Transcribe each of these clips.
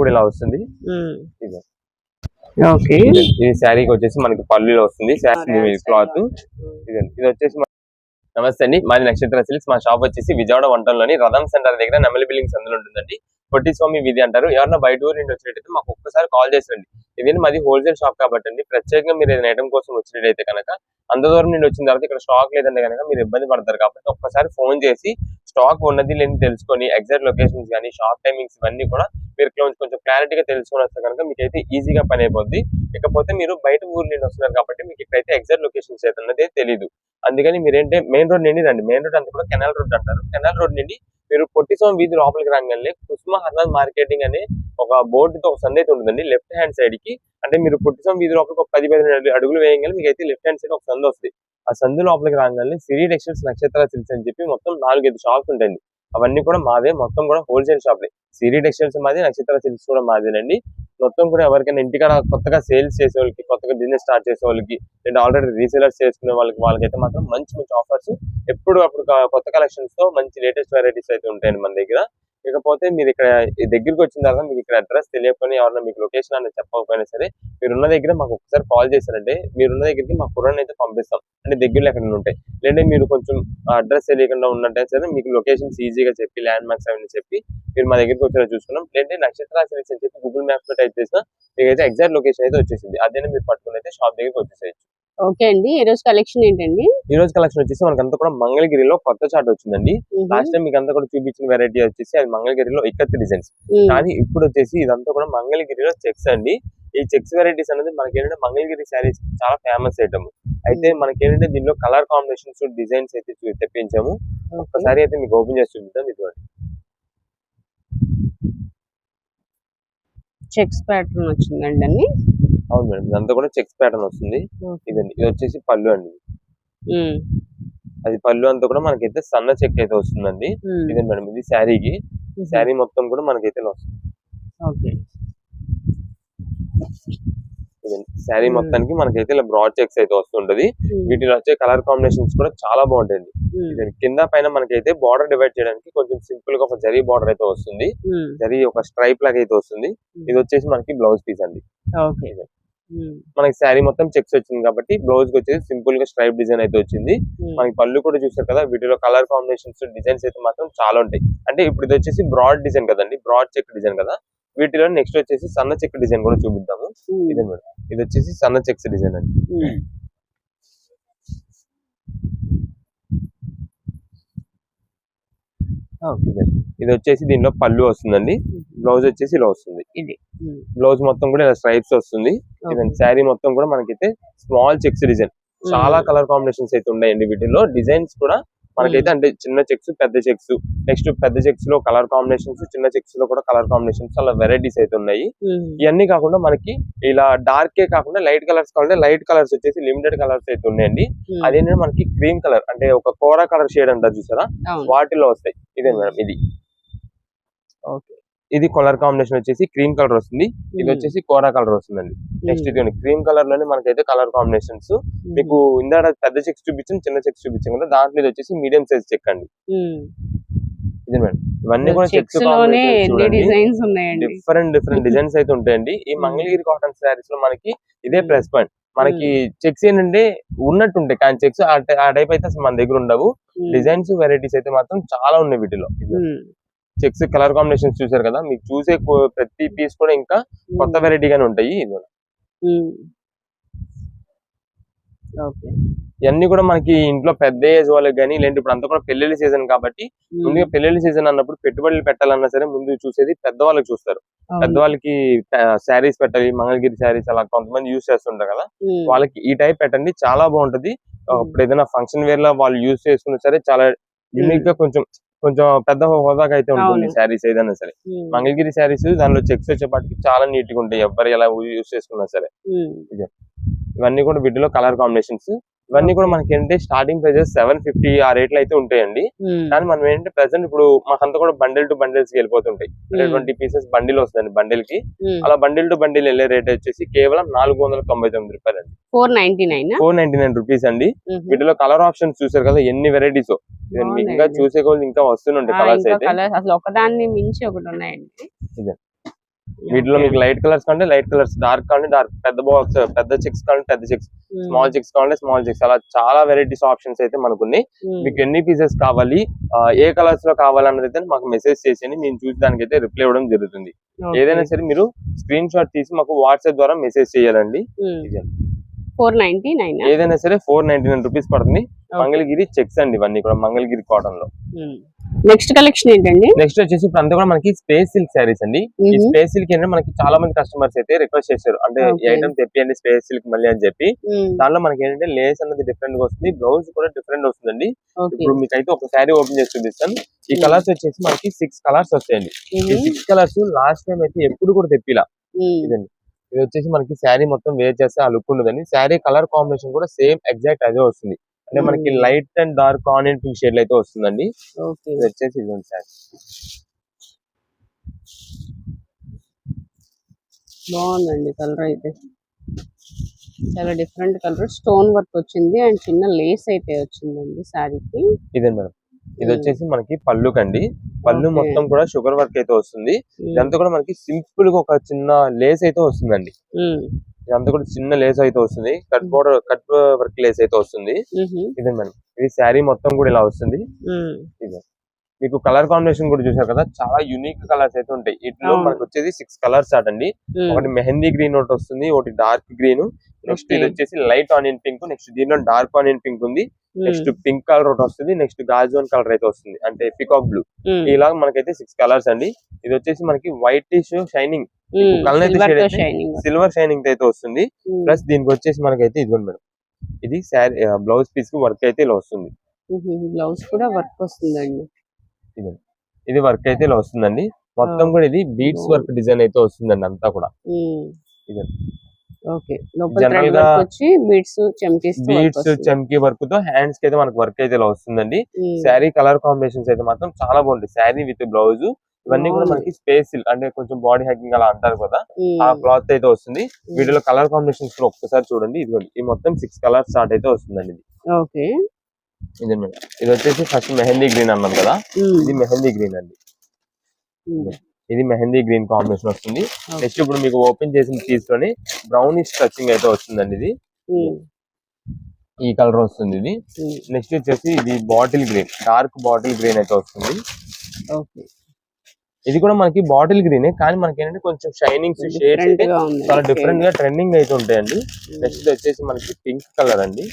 కూడా ఇలా వస్తుంది. ఓకే, ఇది శారీకి వచ్చేసి మనకి పల్లులో వస్తుంది క్లాత్. ఇది వచ్చేసి నమస్తే అండి, మాది నక్షత్ర సిల్క్స్. మా షాప్ వచ్చేసి విజయవాడ వంటంలోని రథం సెంటర్ దగ్గర నెమలి బిల్డింగ్స్ అందులో ఉంటుందండి. పొట్టి స్వామి వీధి అంటారు. ఎవరన్నా బయట ఊరు నుండి వచ్చినట్టయితే మాకు ఒక్కసారి కాల్ చేసండి. ఇది మాది హోల్సేల్ షాప్ కాబట్టి అండి, ప్రత్యేకంగా మీరు ఏదైనా ఐటమ్ కోసం వచ్చినట్టయితే కనుక అంత దూరం నుండి వచ్చిన తర్వాత ఇక్కడ స్టాక్ లేదంటే కనుక మీరు ఇబ్బంది పడతారు. కాబట్టి ఒక్కసారి ఫోన్ చేసి స్టాక్ ఉన్నది లేని తెలుసుకొని ఎగ్జాక్ట్ లొకేషన్స్ కానీ షాప్ టైమింగ్స్ ఇవన్నీ కూడా మీరు కొంచెం క్లారిటీగా తెలుసుకొని వస్తే కనుక మీకు అయితే ఈజీగా పని అయిపోద్ది. ఇకపోతే మీరు బయట ఊరు నుండి వస్తున్నారు కాబట్టి మీకు ఇక్కడైతే ఎగ్జాక్ట్ లొకేషన్స్ అయితే అన్నది తెలియదు. అందుకని మీరేంటే మెయిన్ రోడ్ నుండి రండి. మెయిన్ రోడ్ అంతా కూడా కెనాల్ రోడ్ అంటారు. కెనాల్ రోడ్ నుండి మీరు పొట్టి స్వామి వీధి లోపలికి రాగానే కుసుమ హర్నాథ్ మార్కెటింగ్ అనే ఒక బోర్డుతో ఒక సందేహం ఉంటుందండి. లెఫ్ట్ హ్యాండ్ సైడ్ కి అంటే మీరు పొట్టి స్వామి వీధి లోపలికి ఒక 10-15 అడుగులు వేయగానే మీకు అయితే లెఫ్ట్ హ్యాండ్ సైడ్ ఒక సందు వస్తుంది. ఆ సందు లోపలికి రాగానే సిరి టెక్స్టైల్స్ నక్షత్ర సిల్క్స్ అని చెప్పి మొత్తం 4-5 షాప్స్ ఉంటాయండి. అవన్నీ కూడా మావే, మొత్తం కూడా హోల్సేల్ షాప్లే. సిరి టెక్స్టైల్స్ మాది, నక్షత్ర సిల్క్స్ కూడా మాదేనండి. మొత్తం కూడా ఎవరికైనా ఇంటికాడ కొత్తగా సేల్స్ చేసే వాళ్ళకి, కొత్తగా బిజినెస్ స్టార్ట్ చేసే వాళ్ళకి, లేదా ఆల్రెడీ రీసేలర్స్ చేసుకునే వాళ్ళకైతే మాత్రం మంచి మంచి ఆఫర్స్ ఎప్పుడు అప్పుడు కొత్త కలెక్షన్స్ తో మంచి లేటెస్ట్ వెరైటీస్ అయితే ఉంటాయండి మన దగ్గర. ఇకపోతే మీరు ఇక్కడ దగ్గరికి వచ్చిన తర్వాత మీకు ఇక్కడ అడ్రస్ తెలియకపోయినా, ఎవరైనా మీకు లొకేషన్ అనేది చెప్పకపోయినా సరే, మీరున్న దగ్గర మాకు ఒకసారి కాల్ చేశారంటే మీరున్న దగ్గరికి మా కుర్రాన్ని అయితే పంపిస్తాం. అంటే దగ్గరలో ఎక్కడ ఉంటాయి. లేదంటే మీరు కొంచెం అడ్రస్ తెలియకుండా ఉన్నట్టే సరే మీకు లొకేషన్స్ ఈజీగా చెప్పి ల్యాండ్ మార్క్స్ అవన్నీ చెప్పి మీరు మా దగ్గరికి వచ్చేలా చూసుకున్నాం. లేదంటే నక్షత్ర సిల్క్స్ అని చెప్పి గూగుల్ మ్యాప్స్ లో టైప్ చేసినా మీకైతే ఎగ్జాక్ట్ లొకేషన్ అయితే వచ్చేసింది. అదే మీరు పట్టుకుని అయితే షాప్ దగ్గరికి వచ్చేసేయచ్చు. ఓకే అండి, ఈ రోజు కలెక్షన్ ఏంటండి? ఈ రోజు కలెక్షన్ వచ్చేసి మనకంతా కూడా మంగళగిరిలో కొత్త చాట్ వచ్చిందండి. లాస్ట్ టైం మీకు అంతా కూడా చూపించిన వెరైటీ వచ్చేసి అది మంగళగిరిలో ఇక్కత్ డిజైన్స్. కానీ ఇప్పుడు వచ్చేసి ఇదంతా కూడా మంగళగిరిలో చెక్స్ అండి. ఈ చెక్స్ వెరైటీస్ అనేది మనకి ఏంటంటే మంగళగిరి శారీస్ చాలా ఫేమస్ ఐటమ్. అయితే మనకి ఏంటంటే దీనిలో కలర్ కాంబినేషన్స్, డిజైన్స్ అయితే తెప్పించాము. ఒక్కసారి అయితే మీకు ఓపెన్ చేసి చూపిద్దాం. ఇదిగోండి, చెక్స్ ప్యాటర్న్ వచ్చిందండి అన్ని. అవును మేడం, ఇదంతా కూడా చెక్స్ ప్యాటర్న్ వస్తుంది. ఇదండి, ఇది వచ్చేసి పళ్ళు అండి. అది పళ్ళు అంతా కూడా మనకైతే సన్న చెక్ అయితే వస్తుందండి. ఇదే మేడం, ఇది శారీకి. శారీ మొత్తం కూడా మనకైతే వస్తుంది. శారీ మొత్తానికి మనకైతే ఇలా బ్రాడ్ చెక్స్ అయితే వస్తుంటది. వీటిలో వచ్చే కలర్ కాంబినేషన్స్ కూడా చాలా బాగుంటాయండి. కింద పైన మనకైతే బార్డర్ డివైడ్ చేయడానికి కొంచెం సింపుల్ గా ఒక జరీ బార్డర్ అయితే వస్తుంది. జరీ ఒక స్ట్రైప్ లాగా అయితే వస్తుంది. ఇది వచ్చేసి మనకి బ్లౌజ్ పీస్ అండి. మనకి శారీ మొత్తం చెక్స్ వచ్చింది కాబట్టి బ్లౌజ్ కి వచ్చేసి సింపుల్ గా స్ట్రైప్ డిజైన్ అయితే వచ్చింది. మనకి పళ్ళు కూడా చూసారు కదా. వీటిలో కలర్ కాంబినేషన్స్, డిజైన్స్ అయితే మాత్రం చాలా ఉంటాయి. అంటే ఇప్పుడు ఇది వచ్చేసి బ్రాడ్ డిజైన్ కదండి, బ్రాడ్ చెక్ డిజైన్ కదా. వీటిలో నెక్స్ట్ వచ్చేసి సన్న చెక్ డిజైన్ కూడా చూపిద్దాము. ఇదే మేడం, ఇది వచ్చేసి సన్న చెక్స్ డిజైన్ అండి. ఇది వచ్చేసి దీనిలో పళ్ళు వస్తుందండి. బ్లౌజ్ వచ్చేసి ఇలా వస్తుంది. ఇది బ్లౌజ్ మొత్తం కూడా ఇలా స్ట్రైప్స్ వస్తుంది. శారీ మొత్తం కూడా మనకైతే స్మాల్ చెక్స్ డిజైన్. చాలా కలర్ కాంబినేషన్స్ అయితే ఉన్నాయండి. వీటిలో డిజైన్స్ కూడా మనకైతే అంటే చిన్న చెక్స్, పెద్ద చెక్స్, నెక్స్ట్ పెద్ద చెక్స్ లో కలర్ కాంబినేషన్స్, చిన్న చెక్స్ లో కూడా కలర్ కాంబినేషన్స్, అలా వెరైటీస్ అయితే ఉన్నాయి. ఇవన్నీ కాకుండా మనకి ఇలా డార్కే కాకుండా లైట్ కలర్స్ కావాలంటే లైట్ కలర్స్ వచ్చేసి లిమిటెడ్ కలర్స్ అయితే ఉన్నాయండి. అదేంటంటే మనకి క్రీమ్ కలర్ అంటే ఒక కోరా కలర్ షేడ్ అంటారు చూసారా, వాటిలో వస్తాయి. ఇదే మేడం, ఇది కలర్ కాంబినేషన్ వచ్చేసి క్రీమ్ కలర్ వస్తుంది. ఇది వచ్చేసి కోరా కలర్ వస్తుందండి. నెక్స్ట్ ఇది క్రీమ్ కలర్ లోనే మనకైతే కలర్ కాంబినేషన్స్. మీకు ఇందాక పెద్ద చెక్స్ చూపించాను, చిన్న చెక్స్ చూపించాను కదా, దాంట్లో ఇది వచ్చేసి మీడియం సైజ్ చెక్ అండి. ఇది మేడం, ఇవన్నీ కూడా చెక్స్ డిఫరెంట్ డిజైన్స్ అయితే ఉంటాయండి. ఈ మంగళగిరి కాటన్ శారీస్ లో మనకి ఇదే ప్లస్ పాయింట్. మనకి చెక్స్ ఏంటంటే ఉన్నట్టు ఉంటాయి, కానీ చెక్స్ ఆ టైప్ అయితే అసలు మన దగ్గర ఉండవు. డిజైన్స్, వెరైటీస్ అయితే మాత్రం చాలా ఉన్నాయి వీటిలో. చెక్స్ కలర్ కాంబినేషన్స్ చూసారు కదా, మీకు చూసే ప్రతి పీస్ కూడా ఇంకా కొత్త వెరైటీగానే ఉంటాయి. ఇవన్నీ కూడా మనకి ఇంట్లో పెద్ద ఏజ్ వాళ్ళకి కానీ, లేదంటే ఇప్పుడు అంతా కూడా పెళ్లిళ్ళ సీజన్ కాబట్టి ముందుగా పెళ్లిళ్ళ సీజన్ అన్నప్పుడు పెట్టుబడులు పెట్టాలన్నా సరే ముందు చూసేది పెద్దవాళ్ళకి చూస్తారు. పెద్దవాళ్ళకి శారీస్ పెట్టాలి, మంగళగిరి శారీస్ అలా కొంతమంది యూజ్ చేస్తుంటారు కదా, వాళ్ళకి ఈ టైప్ పెట్టండి, చాలా బాగుంటది. ఇప్పుడు ఏదైనా ఫంక్షన్ వేర్ లో వాళ్ళు యూజ్ చేసుకున్నా సరే చాలా యూనిక్ గా కొంచెం పెద్ద హోదాగా అయితే ఉంటుంది శారీస్ ఏదైనా సరే. మంగళగిరి శారీస్ దానిలో చెక్స్ వచ్చేపాటికి చాలా నీట్ గా ఉంటాయి, ఎవరు ఎలా యూజ్ చేసుకున్నా సరే. ఇవన్నీ కూడా వీటిలో కలర్ కాంబినేషన్స్. ఇవన్నీ కూడా మనకి ఏంటంటే స్టార్టింగ్ ప్రైజెస్ 750 ఆ రేట్లు అయితే ఉంటాయండి. కానీ మనం ఏంటంటే ప్రెసెంట్ ఇప్పుడు మాకంతా కూడా బండిల్ టు బండిల్స్ వెళ్ళిపోతుంటాయి. 20 పీసెస్ బండిల్ వస్తుంది బండిల్ కి. అలా బండిల్ టు బండిల్ వెళ్ళే రేట్ వచ్చేసి కేవలం 499 రూపాయలు అండి. 499 రూపీస్ అండి. వీటిలో కలర్ ఆప్షన్స్ చూసారు కదా, ఎన్ని వెరైటీస్. ఇంకా చూసే కొద్ది ఇంకా వస్తుంటాయి కలర్స్ అయితే. అసలు ఒకదాన్ని మించి ఒకటి ఉన్నాయండి. వీటిలో మీకు లైట్ కలర్స్ కంటే లైట్ కలర్స్, డార్క్ కంటే డార్క్, పెద్ద బాక్స్ పెద్ద చెక్స్ కంటే పెద్ద చెక్స్, స్మాల్ చెక్స్ కావాలంటే స్మాల్ చెక్స్, అలా చాలా వెరైటీస్ ఆప్షన్స్ అయితే మనకు ఉన్నాయి. మీకు ఎన్ని పీసెస్ కావాలి, ఏ కలర్స్ లో కావాలన్నది అయితే మాకు మెసేజ్ చేసేయండి, మేము చూసి దానికైతే రిప్లై ఇవ్వడం జరుగుతుంది. ఏదైనా సరే మీరు స్క్రీన్ షాట్ తీసి మాకు వాట్సాప్ ద్వారా మెసేజ్ చేయాలండి. 499 ఏదైనా సరే 499 రూపీస్ పడుతుంది. మంగళగిరి చెక్స్ అండి, ఇవన్నీ కూడా మంగళగిరి కాటన్ లో. నెక్స్ట్ కలెక్షన్ ఏంటండి? నెక్స్ట్ వచ్చేసి ఇప్పుడు అంతా కూడా మనకి స్పేస్ సిల్క్ శారీస్ అండి. ఈ స్పేస్ సిల్క్ ఏంటంటే మనకి చాలా మంది కస్టమర్స్ అయితే రిక్వెస్ట్ చేశారు, అంటే ఈ ఐటమ్ తెప్పియండి స్పేస్ సిల్క్ మళ్ళీ అని చెప్పి. దానిలో మనకి ఏంటంటే లేస్ అనేది డిఫరెంట్ గా వస్తుంది, బ్లౌజ్ కూడా డిఫరెంట్ వస్తుందండి. ఇప్పుడు మీకు అయితే ఒక శారీ ఓపెన్ చేసి చూపిస్తాను. ఈ కలర్స్ వచ్చేసి మనకి 6 కలర్స్ వస్తాయండి. ఈ 6 కలర్స్ లాస్ట్ టైం అయితే ఎప్పుడు కూడా తెప్పిలా. ఇదండి, ఇది వచ్చేసి మనకి శారీ మొత్తం వేర్ చేస్తే ఆ లుక్ ఉండదండి. శారీ కలర్ కాంబినేషన్ కూడా సేమ్ ఎగ్జాక్ట్ అదే వస్తుంది, అంటే మనకి light and dark onion pink shade అయితే వస్తుందండి. ఇది వచ్చేసి ఇదండి శారీ. బాగుందండి కలర్ అయితే, చాలా డిఫరెంట్ కలర్, స్టోన్ వర్క్ వచ్చింది అండ్ చిన్న లేస్ అయితే వచ్చిందండి శారీకి. ఇదే మేడం, ఇది వచ్చేసి మనకి పళ్ళు కండి. పళ్ళు మొత్తం కూడా షుగర్ వర్క్ అయితే వస్తుంది. ఇదంతా కూడా మనకి సింపుల్ గా ఒక చిన్న లేస్ అయితే వస్తుందండి. ఇదంతా కూడా చిన్న లేస్ అయితే వస్తుంది, cut border cut work lace అయితే వస్తుంది. ఇదే మేడం, ఇది శారీ మొత్తం కూడా ఇలా వస్తుంది. ఇదే మీకు కలర్ కాంబినేషన్ కూడా చూసారు కదా, చాలా యూనిక్ కలర్స్ అయితే ఉంటాయి. ఇట్లో మనకు వచ్చేసి 6 కలర్స్ స్టార్ట్ అండి. ఒకటి మెహందీ గ్రీన్ ఒకటి వస్తుంది, ఒకటి డార్క్ గ్రీన్, నెక్స్ట్ ఇది వచ్చేసి లైట్ ఆనియన్ పింక్, నెక్స్ట్ దీనిలో డార్క్ ఆనియన్ పింక్ ఉంది, నెక్స్ట్ పింక్ కలర్ ఒకటి వస్తుంది, నెక్స్ట్ గాజువన్ కలర్ అయితే వస్తుంది, అంటే పికాక్ బ్లూ. ఇలా మనకైతే 6 కలర్స్ అండి. ఇది వచ్చేసి మనకి వైట్ షైనింగ్ కలర్ అయితే సిల్వర్ షైనింగ్ అయితే వస్తుంది. ప్లస్ దీనికి వచ్చేసి మనకైతే ఇదిగోండి మేడం, ఇది శారీ బ్లౌజ్ పీస్ కి వర్క్ అయితే ఇలా వస్తుంది. బ్లౌజ్ కూడా వర్క్ వస్తుందండి. ఇది వర్క్ అయితే ఇలా వస్తుందండి. మొత్తం కూడా ఇది బీడ్స్ వర్క్ డిజైన్ అయితే వస్తుందండి అంతా కూడా. జనరల్ గా బీడ్స్ చమ్కీ వర్క్ తో హ్యాండ్స్ కి అయితే మనకు వర్క్ అయితే ఇలా వస్తుందండి. శారీ కలర్ కాంబినేషన్స్ అయితే మాత్రం చాలా బాగుంటుంది. శారీ విత్ బ్లౌజ్ ఇవన్నీ కూడా మనకి స్పేస్ సిల్క్, అంటే కొంచెం బాడీ హ్యాకింగ్ అలా అంటారు కదా, ఆ క్లాత్ అయితే వస్తుంది. వీటిలో కలర్ కాంబినేషన్స్ కూడా ఒక్కసారి చూడండి. ఇదిగోండి, ఈ మొత్తం 6 కలర్ స్టార్ట్ అయితే వస్తుందండి. ఇది వచ్చేసి ఫస్ట్ మెహందీ గ్రీన్ అన్నాం కదా, ఇది మెహందీ గ్రీన్ అండి. ఇది మెహందీ గ్రీన్ కాంబినేషన్ వస్తుంది. నెక్స్ట్ ఇప్పుడు మీకు ఓపెన్ చేసిన పీస్ లోని బ్రౌనిష్ టచింగ్ అయితే వస్తుందండి. ఇది ఈ కలర్ వస్తుంది. ఇది నెక్స్ట్ వచ్చేసి ఇది bottle green, dark bottle green అయితే వస్తుంది. ఇది కూడా మనకి బాటిల్ గ్రీన్, కానీ మనకి ఏంటంటే కొంచెం షైనింగ్స్ షేడ్స్ అయితే చాలా డిఫరెంట్ గా ట్రెండింగ్ అయితే ఉంటాయండి. నెక్స్ట్ వచ్చేసి మనకి పింక్ కలర్ అండి,